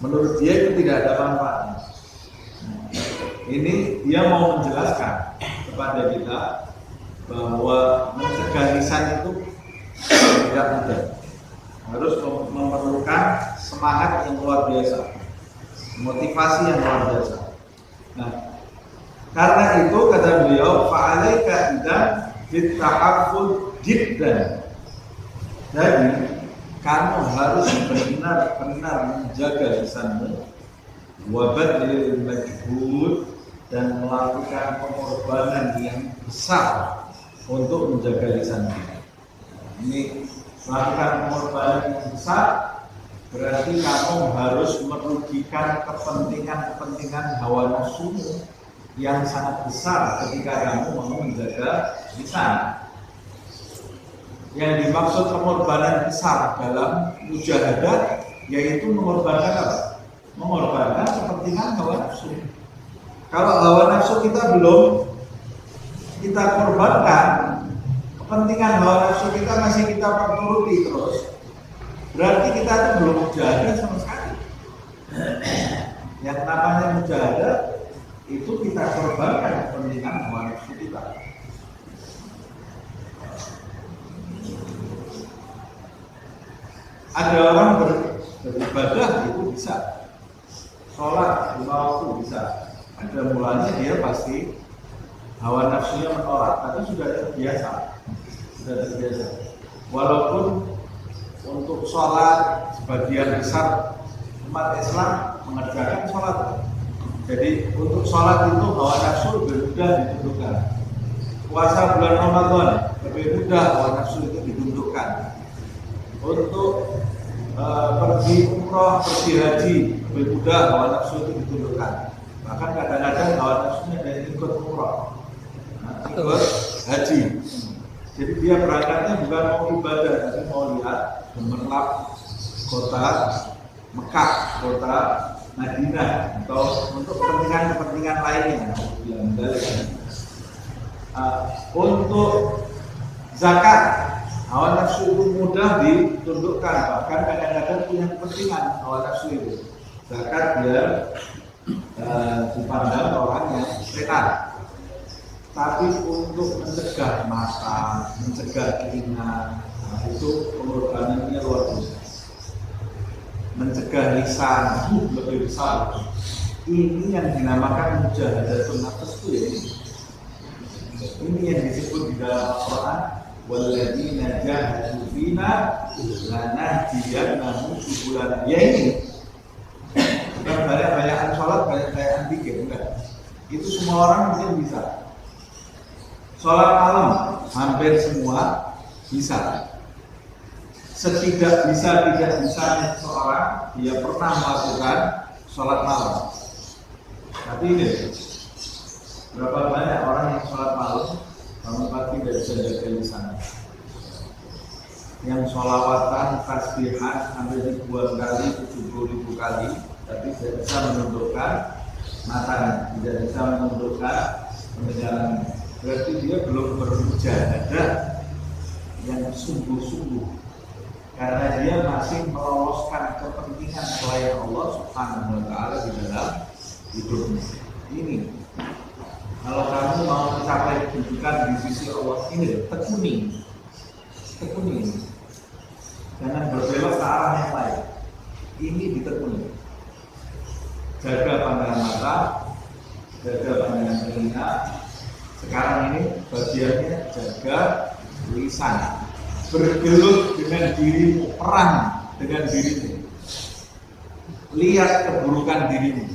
[SPEAKER 1] Menurut dia itu tidak ada manfaatnya. Nah, ini dia mau menjelaskan kepada kita bahwa mencegah lisan itu tidak mudah. Harus memerlukan semangat yang luar biasa, motivasi yang luar biasa. Nah, karena itu kata beliau, fa'alaika idzan bittahaffuz jiddan. Jadi kamu harus benar-benar menjaga lisanmu, wa badlil majhud, dan melakukan pengorbanan yang besar untuk menjaga lisanmu. Ini melakukan pengorbanan yang besar berarti kamu harus merugikan kepentingan hawa nafsumu yang sangat besar ketika kamu mau menjaga lisan. Yang dimaksud pengorbanan besar dalam mujahadah yaitu mengorbankan apa? Mengorbankan kepentingan hawa nafsu. Kalau hawa nafsu kita belum kita korbankan, kepentingan hawa nafsu kita masih kita perturuti terus, berarti kita itu belum mujahadah sama sekali. Yang namanya mujahadah itu kita korbankan kepentingan hawa nafsu kita. Ada orang beribadah itu bisa, sholat 5 waktu bisa. Ada mulanya dia pasti hawa nafsunya menolak, tapi sudah terbiasa. Walaupun untuk sholat sebagian besar umat Islam mengerjakan sholat. Jadi untuk sholat itu hawa nafsu lebih mudah ditundukkan. Puasa bulan Ramadan lebih mudah hawa nafsu itu ditundukkan. Untuk pergi umroh, pergi haji lebih mudah hawa nafsu itu ditundukkan. Bahkan kadang-kadang hawa nafsunya ada yang ikut umrah, ikut haji. Jadi dia berangkatnya bukan mau ibadah, tapi mau lihat gemerlap kota Mekah, kota Madinah, atau untuk kepentingan lainnya. Untuk zakat, hawa nafsu itu mudah ditundukkan, bahkan kadang-kadang punya kepentingan hawa nafsu itu. Zakat biar dipandang orang yang sehat. Tapi untuk mencegah mata, mencegah keinginan, itu pengorbanannya luar biasa. Mencegah lisan lebih besar. Ini yang dinamakan mujahadatun nafs itu ya ini. Ini yang disebut di dalam Al-Quran, walladzina jahadu fina lanahdiyannahum subulana. Ya ini. Bukan banyak-banyakan sholat, banyak-banyakan zikir, enggak. Itu semua orang mungkin bisa. Sholat malam hampir semua bisa. Tidak bisa seseorang dia pernah melakukan sholat malam. Tapi ini berapa banyak orang yang sholat malam bangun pagi tidak bisa jaga lisan, yang sholawatan, tasbihan sampai ribuan kali, 70.000 kali, tapi tidak bisa menundukkan matanya, tidak bisa menundukkan pendengarannya. Berarti dia belum bermujahadah yang sungguh-sungguh, karena dia masih meloloskan kepentingan selain Allah Subhanahu wa Ta'ala di dalam hidupnya. Ini kalau kamu mau mencapai kedudukan di sisi Allah, ini tekuni, jangan berbelok ke arah yang lain. Ini ditekuni. Jaga pandangan mata, jaga pandangan telinga. Sekarang ini bagiannya jaga lisan. Bergelut dengan dirimu, perang dengan dirimu. Lihat keburukan dirimu.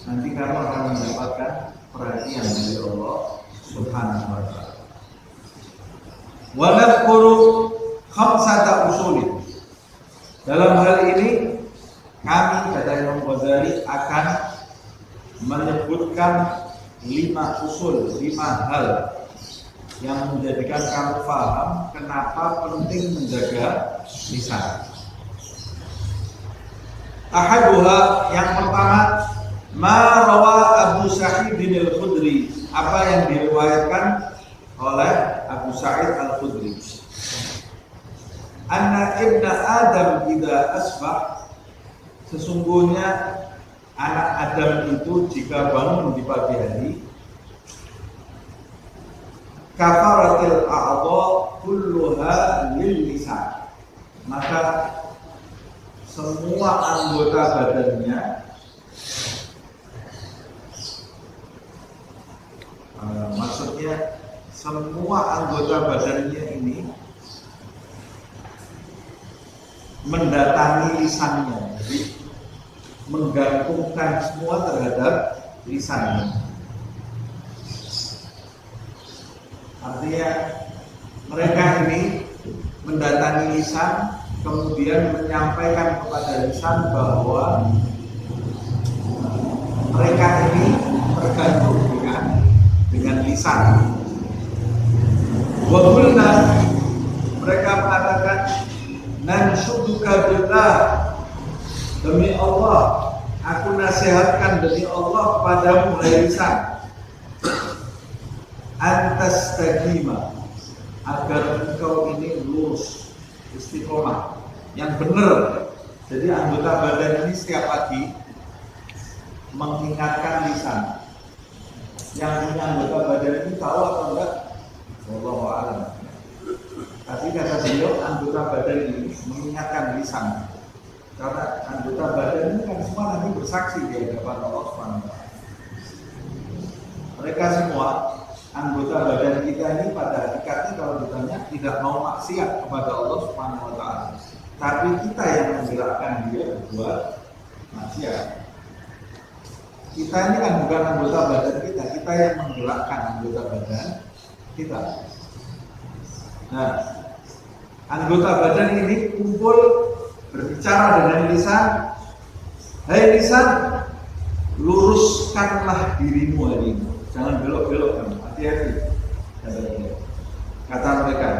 [SPEAKER 1] Nanti kamu akan mendapatkan perhatian dari Allah Subhanahu wa Ta'ala. Wa nadhkuru khamsata usulin. Dalam hal ini kami, kata Imam Ghazali, akan menyebutkan 5 usul, 5 hal yang menjadikan kamu paham kenapa penting menjaga lisan. Ahaduha, yang pertama, ma rawa Abu Sa'id al-Khudri, apa yang diriwayatkan oleh Abu Sa'id al-Khudri. Anna ibna Adam idza asbah, sesungguhnya anak Adam itu jika bangun di pagi hari, kafaratil a'dha kulluha lil lisan, maka semua anggota badannya maksudnya semua anggota badannya ini mendatangi lisannya, jadi menggantungkan semua terhadap lisannya. Artinya mereka ini mendatangi lisan, kemudian menyampaikan kepada lisan bahwa mereka ini tergantung dengan lisan. Wa qulna, mereka mengatakan, nanshuduka billah, demi Allah aku nasihatkan demi Allah kepadamu hai lisan, antas taqima, agar engkau ini lurus, istiqomah, yang benar. Jadi anggota badan ini setiap pagi mengingatkan lisan. Yang punya anggota badan ini tahu atau enggak? Wallahu a'lam. Tapi kata beliau, anggota badan ini mengingatkan lisan. Karena anggota badan ini kan semua nanti bersaksi di hadapan Allah Subhanahu wa Ta'ala. Mereka semua anggota badan kita ini pada hakikatnya kalau ditanya tidak mau maksiat kepada Allah Subhanahu wa Ta'ala. Tapi kita yang menggerakkan dia berbuat maksiat. Kita ini kan bukan anggota badan kita yang menggerakkan anggota badan kita. Nah, anggota badan ini kumpul berbicara dengan lisan. Hai lisan, luruskanlah dirimu hari ini, jangan belok-belok kamu, hati-hati. Kata mereka,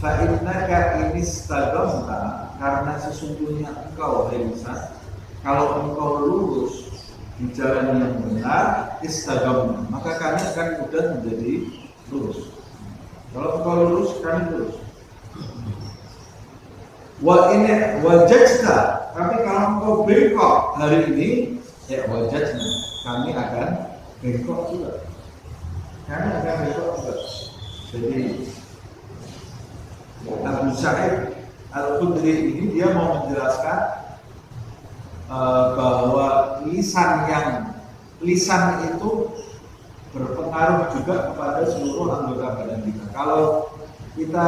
[SPEAKER 1] fa innaka inistaqamta, karena sesungguhnya engkau hai lisan, kalau engkau lurus di jalan yang benar, istaqamna, maka kami akan mudah menjadi lurus. Kalau engkau lurus, kami lurus. Wa ini wajajta, tapi kalau engkau bengkok hari ini, ya wajajna, kami akan bengkok juga. Kami akan bengkok juga. Jadi Abu Sa'id Al-Khudri ini dia mau menjelaskan bahwa lisan itu berpengaruh juga kepada seluruh anggota badan kita. Kalau kita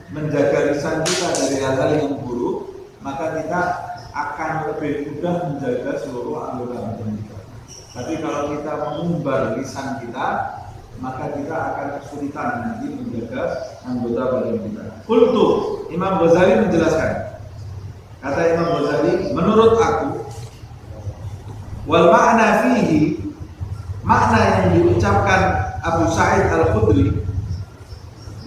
[SPEAKER 1] menjaga lisan kita dari hal-hal yang buruk, maka kita akan lebih mudah menjaga seluruh anggota badan kita. Tapi kalau kita mengumbar lisan kita, maka kita akan kesulitan nanti menjaga anggota badan kita. Qultu, Imam Ghazali menjelaskan. Kata Imam Ghazali, menurut aku, wal ma'na fihi, makna yang diucapkan Abu Sa'id Al-Khudri,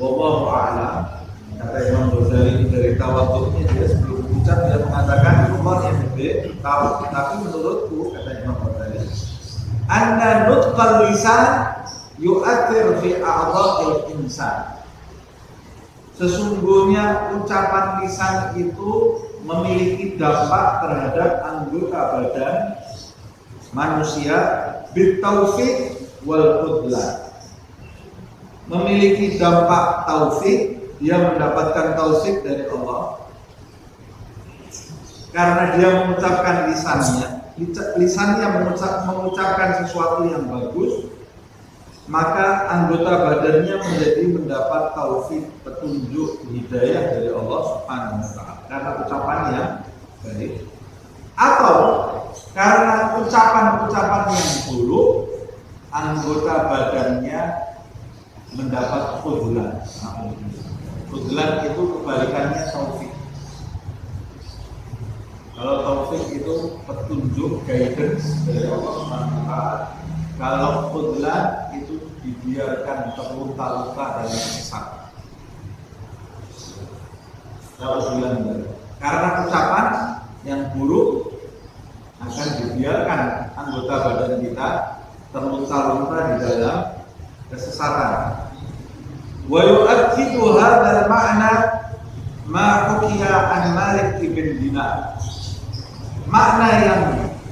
[SPEAKER 1] wallahu a'lam, kata Imam Ghazali dari tawadhu'nya, dia sebelum mengucap dia mengatakan Allah yang lebih tahu. Tapi menurutku, kata Imam Ghazali, anna nutqal lisan yu'athir fi a'dha'il insan. Sesungguhnya ucapan lisan itu memiliki dampak terhadap anggota badan manusia, bitaufiq wal khudlan. Memiliki dampak taufik, dia mendapatkan taufik dari Allah karena dia mengucapkan lisannya mengucapkan sesuatu yang bagus, maka anggota badannya menjadi mendapat taufik, petunjuk, hidayah dari Allah Subhanahu wa taala karena ucapannya baik, atau karena ucapan-ucapan yang buruk anggota badannya mendapat khudlan. Khudlan itu kebalikannya taufik. Kalau taufik itu petunjuk, guidance dari Allah Subhanahu wa taala. Kalau khudlan itu dibiarkan terluka-luka dalam sesat. Karena ucapan yang buruk akan dibiarkan anggota badan kita terluka-luka di dalam kesesatan. Wa yu'akkidu hadzal ma'na ma hukiya an Malik ibn Dinar. Makna yang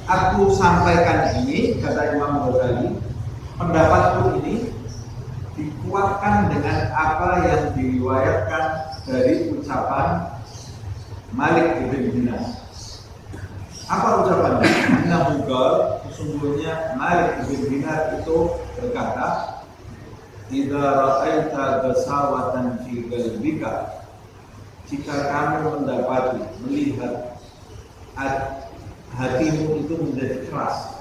[SPEAKER 1] aku sampaikan ini, kata Imam Ghazali, pendapatku ini dikuatkan dengan apa yang diriwayatkan dari ucapan Malik ibn Dinar. Apa ucapannya? Innahu qala, sesungguhnya Malik ibn Dinar itu berkata, idza ra'aita ghasawatan fi qalbika, jika kamu mendapati, melihat hatimu itu menjadi keras.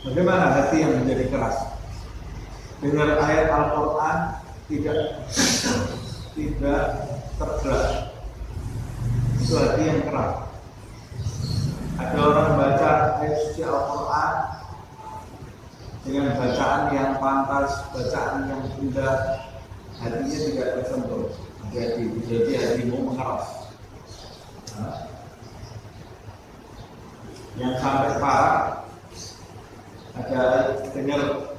[SPEAKER 1] Bagaimana hati yang menjadi keras? Dengar ayat Al-Quran tidak tergerak, itu hati yang keras. Ada orang baca ayat suci Al-Quran dengan bacaan yang pantas, bacaan yang indah, hatinya tidak tersentuh. Jadi hatimu mengeras. Yang sampai parah, ada dengar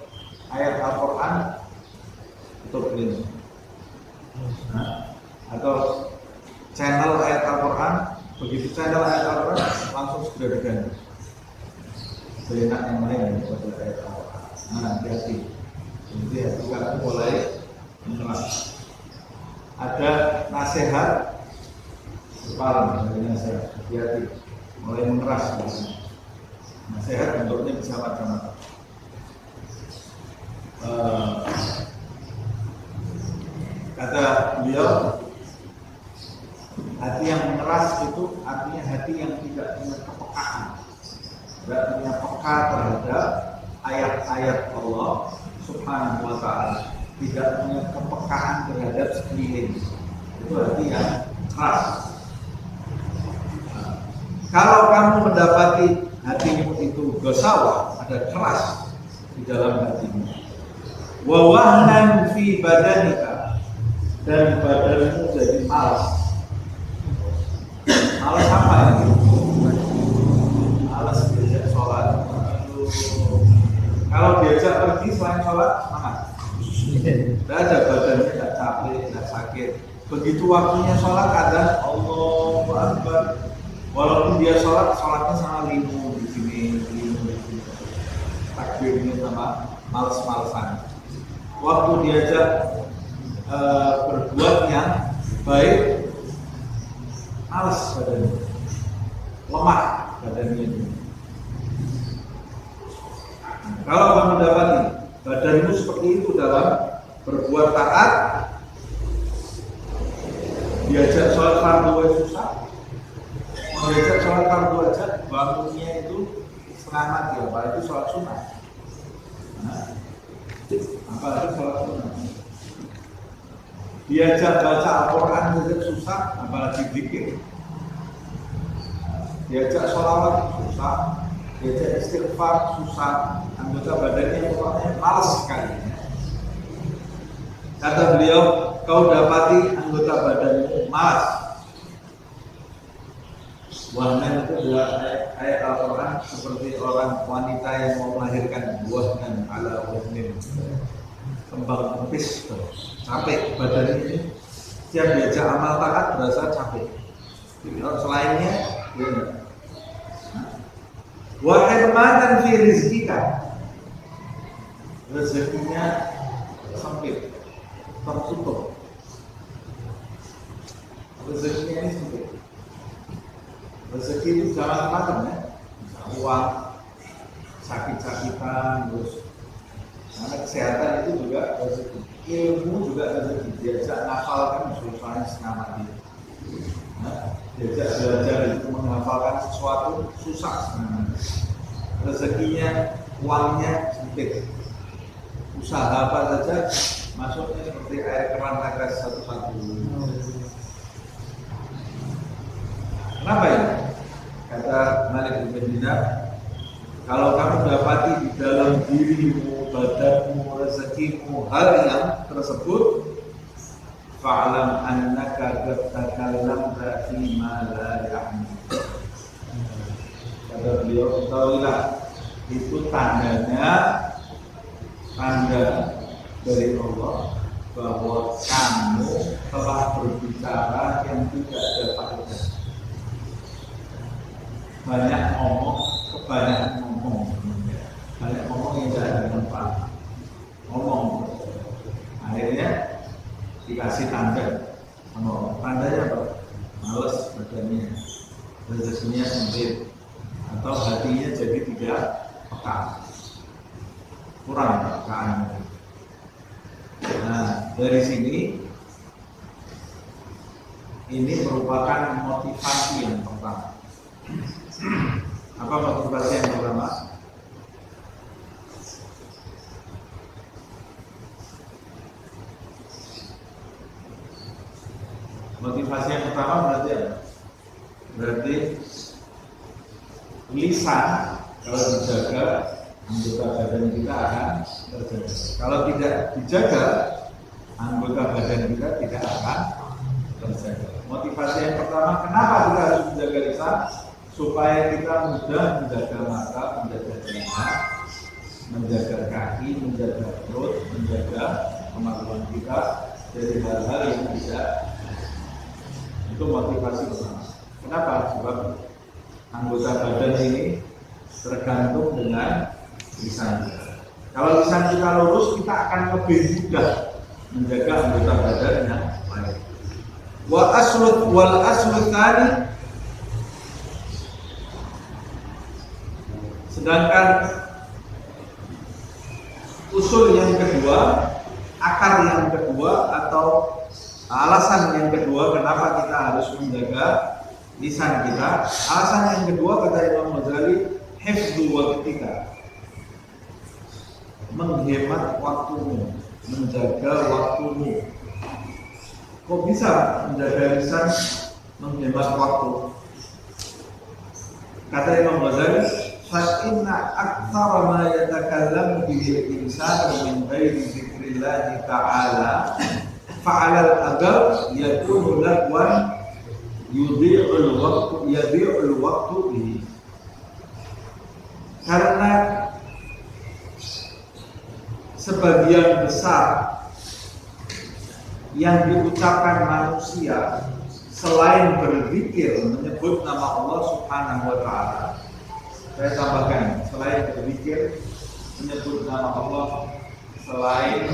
[SPEAKER 1] ayat Al-Quran itu begini, atau channel ayat Al-Quran, begitu channel ayat Al-Quran langsung segera diganti. Seenak yang lain daripada ayat Al-Quran. Hati-hati. Jadi hati kamu mulai mengeras. Ada nasihat, kepala dari nasihat, hati-hati. Mulai mengeras. Nasihat bentuknya bisa macam-macam. Kata beliau, hati yang mengeras itu artinya hati yang tidak punya kepekaan, tidak punya peka terhadap ayat-ayat Allah Subhanahu wa ta'ala, tidak punya kepekaan terhadap sekeliling. Itu hati yang keras. Kalau kamu mendapati hatimu itu gosawa, ada keras di dalam hatimu. Wa wahnan fi badanika, dan badanmu jadi malas. Malas apa ya? Malas diajak sholat. Kalau diajak pergi selain sholat, semangat. Tidak ada badannya, tidak capek, tidak sakit. Begitu waktunya sholat, ada Allahu Akbar. Walaupun dia sholatnya sama linu di sini, takbirnya sama males-malesan. Waktu diajak berbuat yang baik, males badannya, lemah badannya itu. Kalau kamu dapati badanmu seperti itu dalam berbuat taat, diajak sholat fardu susah, diajak sholat fardu aja bangunnya itu setengah mati, apalagi sholat sunnah. Apalagi sholat sunnah. Diajak baca Al-Quran saja susah, apalagi zikir. Diajak sholawat susah, diajak istighfar susah, anggota badannya pokoknya malas sekali. Kata beliau, kau dapati anggota badanmu malas. Wahnan itu adalah ayat Al-Quran seperti orang wanita yang mau melahirkan, wahnan ala wahnin, kembang kempis, capek badannya ini. Setiap diajak amal taat berasa capek. Selainnya, wahirmatan fi rizkika, rezekinya sempit, tertutup. Rezekinya ini sempit. Rezeki itu jangan macam ya, uang, sakit-sakitan, terus karena kesehatan itu juga rezeki, ilmu juga rezeki. Diajak ngafalkan susahnya setengah mati. Diajak belajar itu menghafalkan sesuatu susah setengah mati. Rezekinya, uangnya sempit. Usaha apa saja masuknya seperti air keran netes satu-satu. Kenapa ini? Kata Malik bin Dinar, kalau kamu dapati di dalam dirimu, badanmu, rezekimu hal yang tersebut, fa'lam annaka qad takallamta fi ma la ya'ni. Kata beliau, ketahuilah itu tanda dari Allah bahwa kamu telah berbicara yang tidak ada faedah. Banyak ngomong, kebanyakan ngomong, banyak ngomong yang tidak ada manfaat. Ngomong, akhirnya dikasih tanda. Tandanya apa? Males badannya, rezekinya sempit, atau hatinya jadi tidak peka, kurang pekaan. Nah, dari sini ini merupakan motivasi yang pertama. Apa motivasi yang pertama? Motivasi yang pertama berarti apa? Berarti lisan kalau dijaga, anggota badan kita akan terjaga. Kalau tidak dijaga, anggota badan kita tidak akan terjaga. Motivasi yang pertama, kenapa kita harus menjaga lisan? Supaya kita mudah menjaga mata, menjaga telinga, menjaga kaki, menjaga perut, menjaga kemampuan kita dari hal-hal yang tidak. Itu motivasi pertama. Kenapa? Sebab anggota badan ini tergantung dengan lisan kita. Kalau lisan kita lurus, kita akan lebih mudah menjaga anggota badan yang lain. Wal aslu tsani, sedangkan usul yang kedua, akar yang kedua atau alasan yang kedua kenapa kita harus menjaga lisan kita. Alasan yang kedua kata Imam Ghazali, hifdzu waqtika, menghemat waktumu, menjaga waktumu. Kok bisa menjaga lisan, menghemat waktu? Kata Imam Ghazali, fa inna aktsara ma yatakallamu bihi al-insanu min ghairi dzikrillah ta'ala fa'ala al-adab yakunu lagwan yudhi'ul waqtu bihi. Karena sebagian besar yang diucapkan manusia selain berzikir menyebut nama Allah Subhanahu wa taala. Saya tambahkan, selain berzikir menyebut nama Allah, selain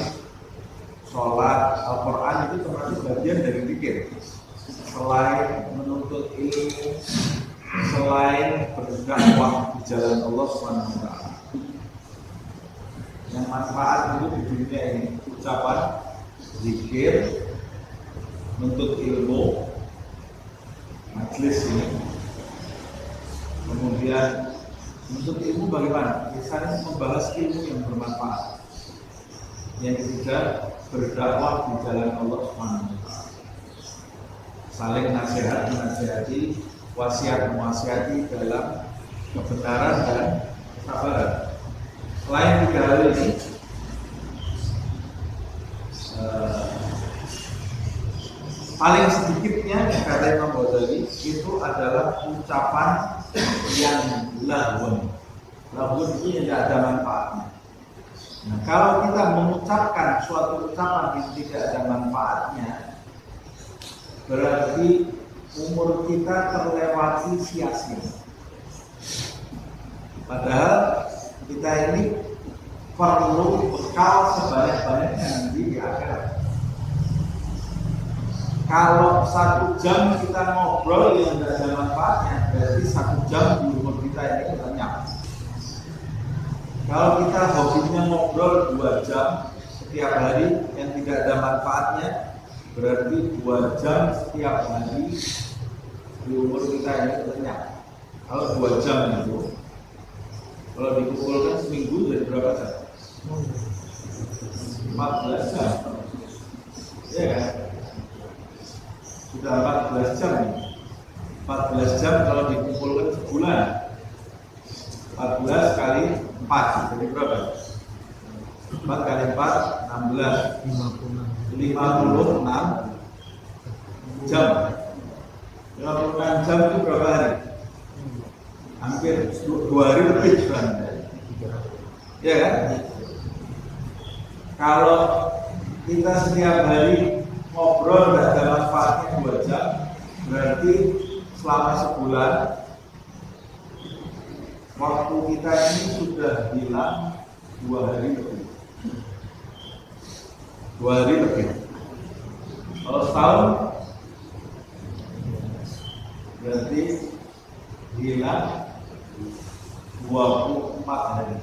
[SPEAKER 1] sholat, Al-Quran itu termasuk bagian dari zikir. Selain menuntut ilmu, selain berdakwah di jalan Allah Subhanahu wa taala. Yang manfaat itu di dunia ini ucapan, zikir, menuntut ilmu, majelis ini. Kemudian menuntut ilmu bagaimana? Biasanya membahas ilmu yang bermanfaat. Yang ketiga, berdakwah di jalan Allah Subhanahu wa taala. Saling nasihat menasihati, wasiat mewasiati dalam kebenaran dan kesabaran. Selain tiga hal ini, paling sedikitnya kata Imam Ghazali itu adalah ucapan yang lahun. Lahun ini tidak ada manfaatnya. Nah, kalau kita mengucapkan suatu ucapan yang tidak ada manfaatnya, berarti umur kita terlewati sia-sia. Padahal kita ini perlu bekal sebanyak-banyaknya nanti di akhirat. Kalau 1 jam kita ngobrol yang tidak ada manfaatnya, berarti 1 jam di umur kita ini banyak. Kalau kita hobinya ngobrol 2 jam setiap hari yang tidak ada manfaatnya, berarti 2 jam setiap hari di umur kita ini banyak. Kalau 2 jam itu, kalau dikumpulkan seminggu jadi berapa jam? 14 jam. Iya kan? Sudah 14 jam nih. 14 jam kalau dikumpulkan sebulan, 14 kali 4 jadi berapa? 4 kali 4 16, 56 jam. 56 jam itu berapa hari? Hampir 2 hari lebih kan? Ya kan? Kalau kita setiap hari ngobrol tidak ada manfaatnya 2 jam, berarti selama sebulan waktu kita ini sudah hilang 2 hari lebih. 2 hari lebih. Kalau setahun berarti hilang 24 hari.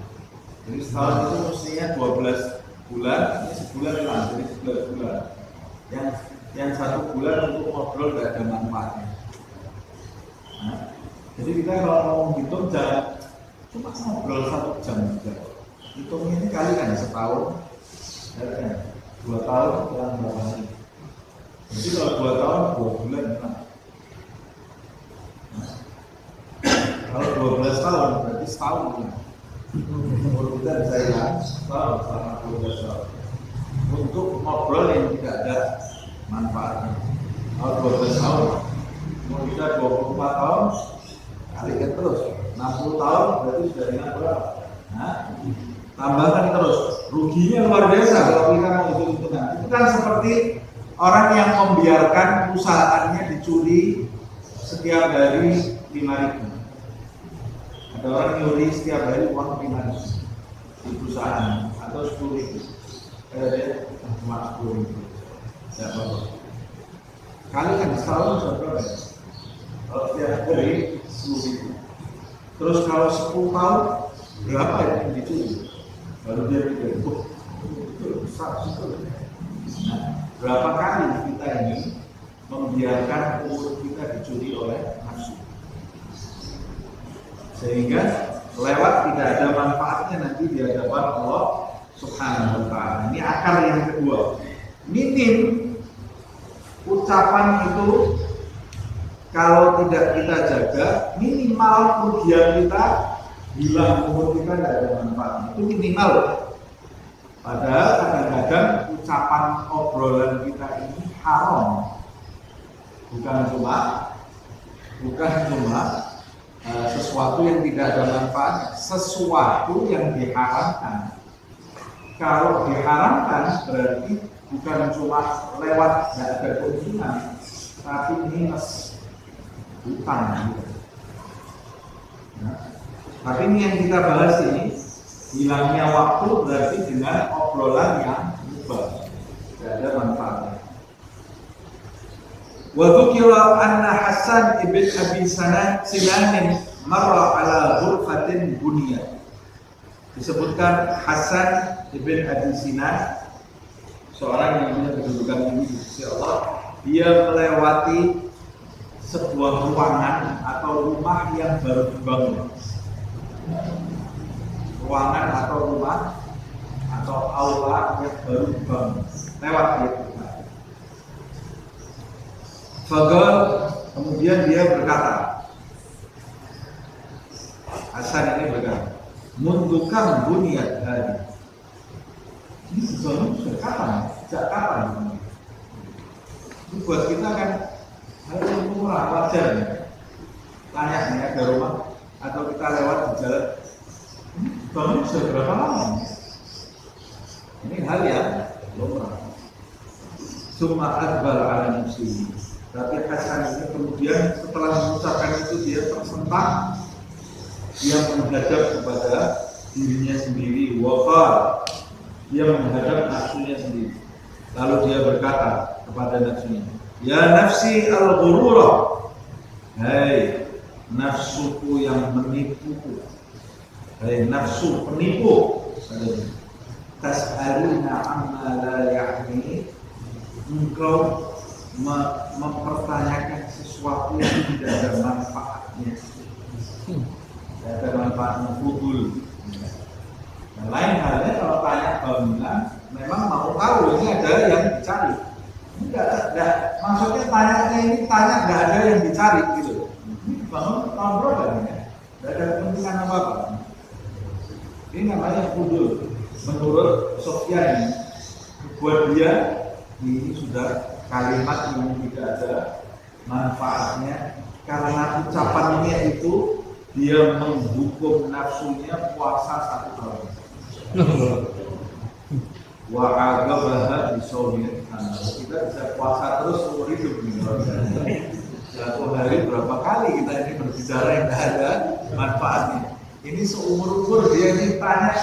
[SPEAKER 1] Jadi setahun itu mestinya 12 bulan, ini sebulan hilang, jadi 11 bulan. Yang 1 bulan untuk ngobrol tidak ada manfaatnya. Nah, jadi kita kalau mau hitung jangan cuma ngobrol 1 jam juga. Hitungnya ini kali kan setahun, kan? 2 tahun kurang berapa hari? Jadi kalau 2 tahun 2 bulan hilang. Nah, kalau 12 tahun berarti setahun kan? Umur kita bisa hilang setahun selama 12 tahun untuk ngobrol yang tidak ada manfaatnya. Kalau 12 tahun, umur kita 24 tahun, kalikan terus 60 tahun berarti sudah hilang berapa? Nah, tambahkan terus, ruginya luar biasa kalau kita mau hitung-hitungan. Itu kan seperti orang yang membiarkan perusahaannya dicuri setiap hari 5.000. Ada orang nyuri setiap hari uang 5.000 di perusahaan atau 10.000. Dia cuma 10.000. Tidak apa-apa. Kali kan setahun sudah berapa? Kalau setiap hari 10.000. Terus kalau 10 tahun berapa yang dicuri? Baru dia pikir, itu besar itu. Nah, berapa kali kita ini membiarkan umur kita dicuri oleh nafsu, sehingga lewat tidak ada manfaatnya nanti di hadapan Allah Subhanahu wa taala. Ini akar yang kedua. Minim ucapan itu kalau tidak kita jaga, minimal kerugian kita hilang umur kita tidak ada manfaatnya, itu minimal. Padahal kadang-kadang ucapan obrolan kita ini haram, bukan cuma sesuatu yang tidak ada manfaatnya, sesuatu yang diharamkan. Kalau diharamkan berarti bukan cuma lewat tidak ada keuntungan, tapi minus, hutang. Nah, tapi ini yang kita bahas ini, hilangnya waktu berarti dengan obrolan yang mubah, tidak ada manfaatnya. Wa dzukira anna Hasan ibn Abi Sinan marra ala ghurfatin buniyah. Disebutkan Hasan ibn Abi Sinan, seorang yang punya kedudukan tinggi di sisi Allah, dia melewati sebuah ruangan atau rumah yang baru dibangun. Ruangan atau rumah atau aula yang baru dibangun, lewat dia. Fagal, kemudian dia berkata, Hasan ini berkata, mundukan buniyat hari. Ini dibangun sejak kapan? Sejak kapan? Ini buat kita kan hal yang murah, wajar ya. Tanya nih ada rumah atau kita lewat di jalan, ini dibangun sudah berapa lama? Ini hal yang lumrah. Summa adbal ala nafsihi. Tapi Hasan ini kemudian setelah mengucapkan itu dia tersentak, dia menghadap kepada dirinya sendiri, wafar, dia menghadap nafsunya sendiri. Lalu dia berkata kepada nafsunya, ya nafsi al-ghurura, hai nafsuku yang menipuku, hai nafsu penipu, tas'aluna amma la ya'ni, engkau mempertanyakan sesuatu yang tidak ada manfaatnya, tidak ada manfaatnya, fudul. Nah, lain halnya kalau tanya bangunan, memang mau tahu ini ada yang dicari. Enggak, maksudnya tanyanya ini tanya nggak ada yang dicari gitu. Ini bangun tahun berapa ini? Nggak ada kepentingan apa-apa. Ini namanya fudul. Menurut Sofyan, buat dia ini sudah kalimat yang tidak ada manfaatnya, karena ucapannya itu dia menghukum nafsunya puasa 1 tahun. Wa agabaha bisawmin. Kita bisa puasa terus seumur hidup nih. Satu hari berapa kali kita ini berbicara yang tidak ada manfaatnya. Ini seumur-umur dia ini tanya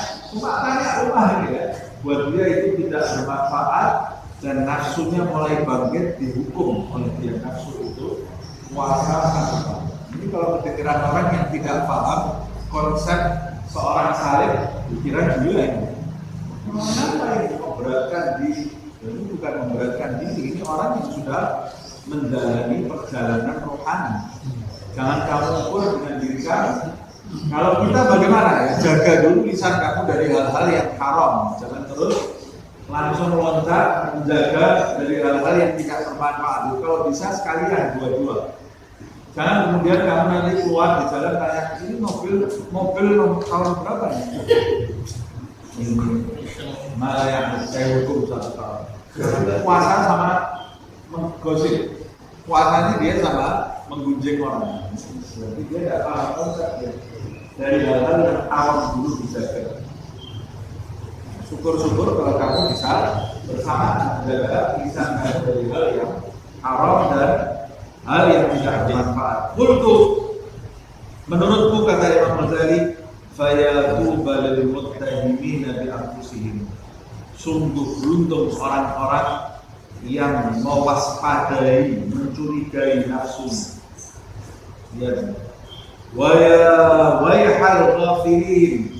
[SPEAKER 1] rumah ini ya. Buat dia itu tidak bermanfaat. Dan nafsunya mulai bangkit, dihukum oleh dia. Nafsu itu puasa 1 tahun. Ini kalau kedengaran orang yang tidak paham konsep seorang salib, dikira gila ini. Kenapa ini memberatkan diri? Ini bukan memberatkan diri, ini orang yang sudah menjalani perjalanan rohani. Jangan kamu ukur dengan diri kamu. Kalau kita bagaimana ya? Jaga dulu lisan kamu dari hal-hal yang haram. Jangan terus langsung loncat menjaga dari hal-hal yang tidak bermanfaat. Kalau bisa sekalian dua-dua. Jangan kemudian kamu nanti keluar di jalan tanya, ini mobil tahun berapa nih? Ini malah yang saya hukum 1 tahun. Puasa sama menggosip. Puasanya dia sama menggunjing orang. Berarti dia tidak paham konsep ya. Dari hal-hal yang awam dulu dijaga. Syukur-syukur kalau kamu bisa bersama menjaga lisan kamu dari hal yang haram dan hal yang tidak bermanfaat. Qultu, menurutku kata Imam Ghazali, fayatuba lil muttahimina bi anfusihim. Sungguh beruntung orang-orang yang mewaspadai, mencurigai nafsu. Ya. Wa yahal ghafirin.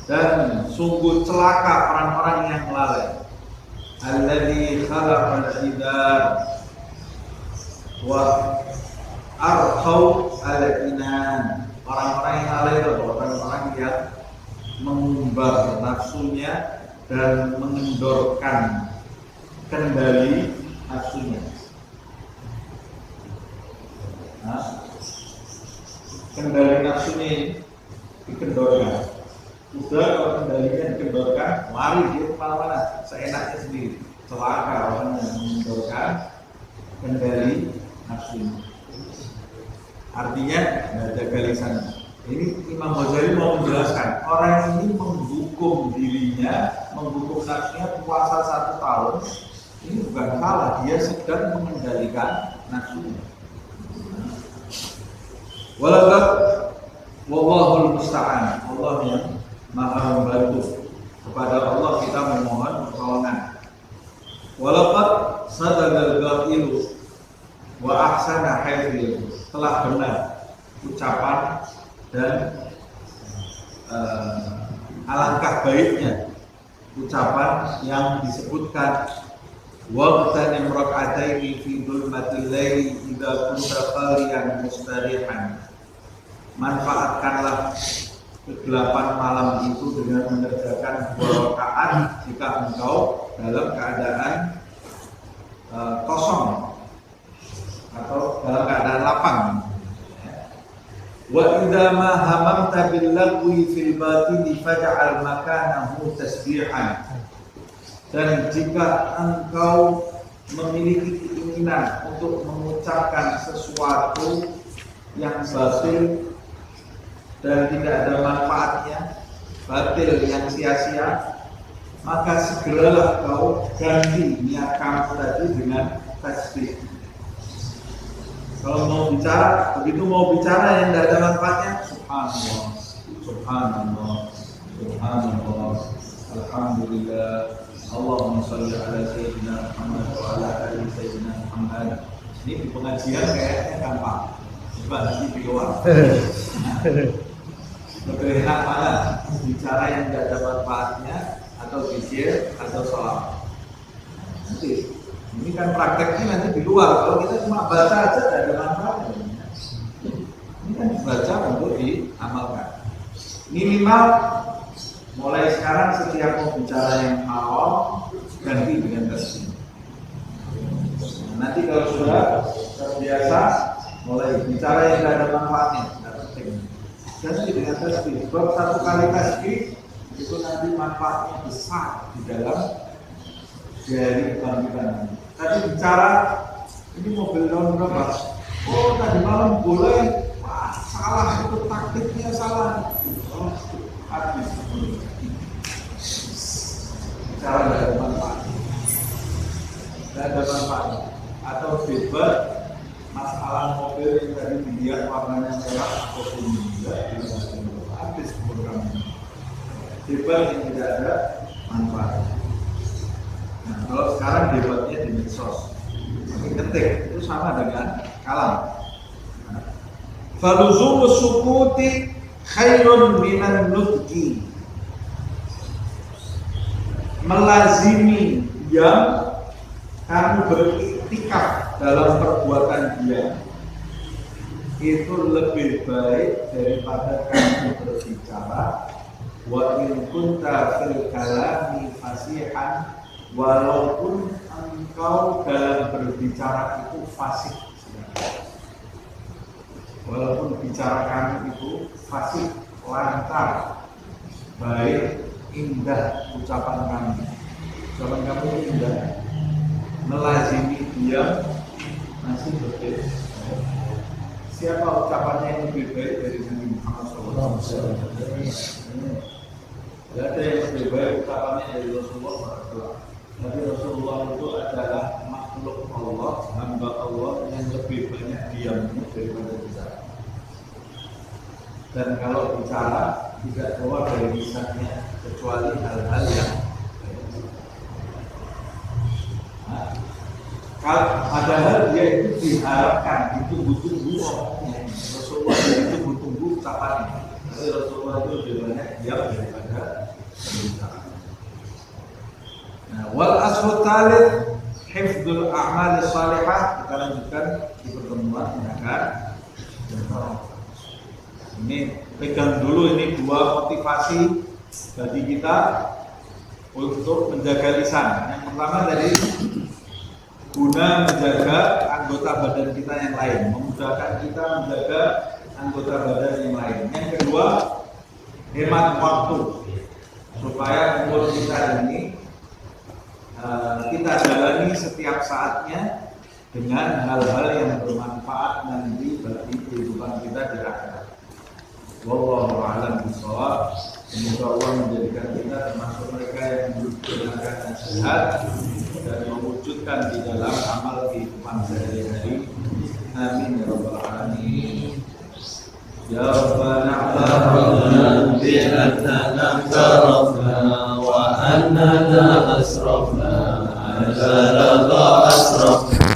[SPEAKER 1] Dan sungguh celaka orang-orang yang lalai. Alladzi khalaqal ibad wa arkhau al-inan. Orang-orang yang lalai itu orang-orang yang mengumbar nafsunya dan mengendorkan kendali nafsunya. Kendali nafsunya ini dikendorkan. Kuda kalau kendalinya dikendorkan, lari dia kemana-mana, seenaknya sendiri. Celaka orang yang mengendorkan kendali nafsu. Artinya tidak jaga lisan. Ini Imam Ghazali mau menjelaskan, orang ini menghukum dirinya, menghukum nafsunya puasa 1 tahun. Ini bukan salah, dia sedang mengendalikan nafsunya. Walaupun wallahul musta'an, Allah yang maha membantu. Kepada Allah kita memohon pertolongan. Walaupun sadaqal ghailu wa ahsana haitsu, telah benar ucapan dan alangkah baiknya ucapan yang disebutkan waqtan imra'ataini fi dhulmatil laili idza kunta qaliyan mustarihan. Manfaatkanlah kegelapan malam itu dengan mengerjakan 2 rakaat jika engkau dalam keadaan kosong atau dalam keadaan lapang. Wa idza ma hamamta bil lagwi fil batini faj'al makanahu tasbihan. Dan jika engkau memiliki keinginan untuk mengucapkan sesuatu yang batil dan tidak ada manfaatnya, batil yang sia-sia, maka segeralah kau ganti niat kamu tadi dengan tasbih. Kalau mau bicara, begitu mau bicara yang tidak ada manfaatnya, subhanallah, subhanallah, subhanallah, alhamdulillah, Allahumma sholli ala sayyidina Muhammad wa ala ali sayyidina Muhammad. Ini di pengajian kayaknya gampang, coba nanti di luar. Lebih enak mana bicara yang tidak ada manfaatnya, atau zikir atau sholat. Nanti ini kan prakteknya nanti di luar. Kalau kita cuma baca aja tidak ada manfaatnya. Ini kan baca untuk diamalkan. Minimal mulai sekarang setiap mau bicara yang haram ganti dengan tasbih. Nanti kalau sudah terbiasa mulai bicara yang tidak ada manfaatnya, tidak penting, ganti dengan tasbih. Sebab 1 kali tasbih itu nanti manfaatnya besar di dalam dari kebangkitan. Tadi bicara ini mobil tahun berapa? Oh tadi malam boleh, wah salah itu taktiknya salah. Oh, habis. Bicara tidak ada manfaat, tidak ada manfaat. Atau debat masalah mobil yang tadi dilihat warnanya merah atau kuning, habis programnya. Debat yang tidak ada manfaat. Nah, kalau sekarang debatnya di medsos, ketik itu sama dengan kalam. Faluzumu sukuti khairun minan nutqi. Melazimi yang kamu beriktikaf dalam perbuatan dia itu lebih baik daripada kamu berbicara. Wa in kunta fil kalami fasihan, walaupun engkau dalam berbicara itu fasih, walaupun bicara kamu itu fasih, lancar, baik, indah ucapan kamu indah, melazimi dia masih berbeda. Siapa ucapannya yang lebih baik dari Nabi Muhammad SAW? Tidak ada yang lebih baik ucapannya dari Rasulullah SAW. Nabi Rasulullah itu adalah makhluk Allah, hamba Allah yang lebih banyak diamnya daripada bicara. Dan kalau bicara tidak keluar dari lisannya kecuali hal-hal yang padahal dia itu diharapkan ditunggu-tunggu omongnya. Rasulullah itu tunggu ucapannya. Tapi Rasulullah itu lebih banyak diam daripada berbicara. Nah, wal aslu tsalits hifdzul a'mal shalihah. Kita lanjutkan di pertemuan yang akan datang. Ini pegang dulu, ini 2 motivasi bagi kita untuk menjaga lisan. Yang pertama dari guna menjaga anggota badan kita yang lain, memudahkan kita menjaga anggota badan yang lain. Yang kedua, hemat waktu supaya umur kita ini kita jalani setiap saatnya dengan hal-hal yang bermanfaat nanti bagi kehidupan kita di akhirat. Wallahu a'lam bishawab. Semoga Allah menjadikan kita termasuk mereka yang menggunakan nasihat dan mewujudkan di dalam amal kehidupan sehari-hari. Amin ya rabbal alamin. Ya Rabbana a'lam
[SPEAKER 3] بأننا اقترفنا وأننا أسرفنا أنزلنا أسرفنا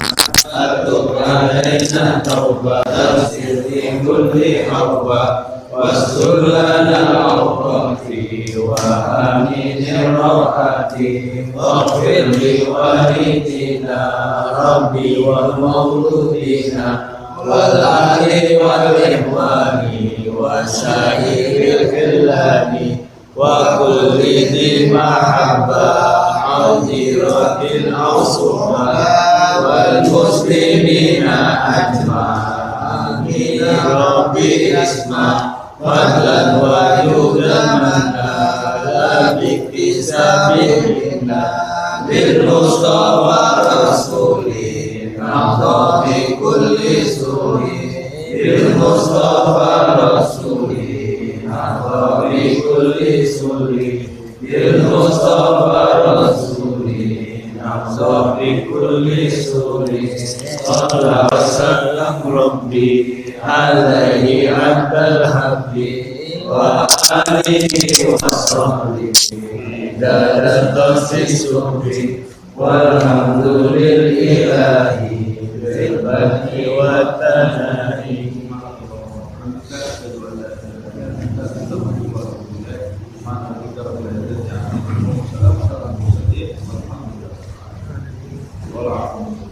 [SPEAKER 3] أتب علينا توبة تغفر لكل حوبة واستر لنا عوراتي وآمن روحاتي واغفر لوالدينا ربي والمولودين والأهل والإخوان وسائر الخلان وكل ذي محبة عذرة أو صحبة والمسلمين أجمعين ربي اسمع فضلا وجودا منا باكتساب منا بالمصطفى رسولي نحظى بكل سوء بالمصطفى رسولي نحظى بكل سوء بالمصطفى رسولي نحظى بكل سوء صلى وسلم ربي عليه عبد الحق وآله وصحبه دار التخصيص والحمد لله بالبدء والتناهي.
[SPEAKER 1] Wallahu a'lam.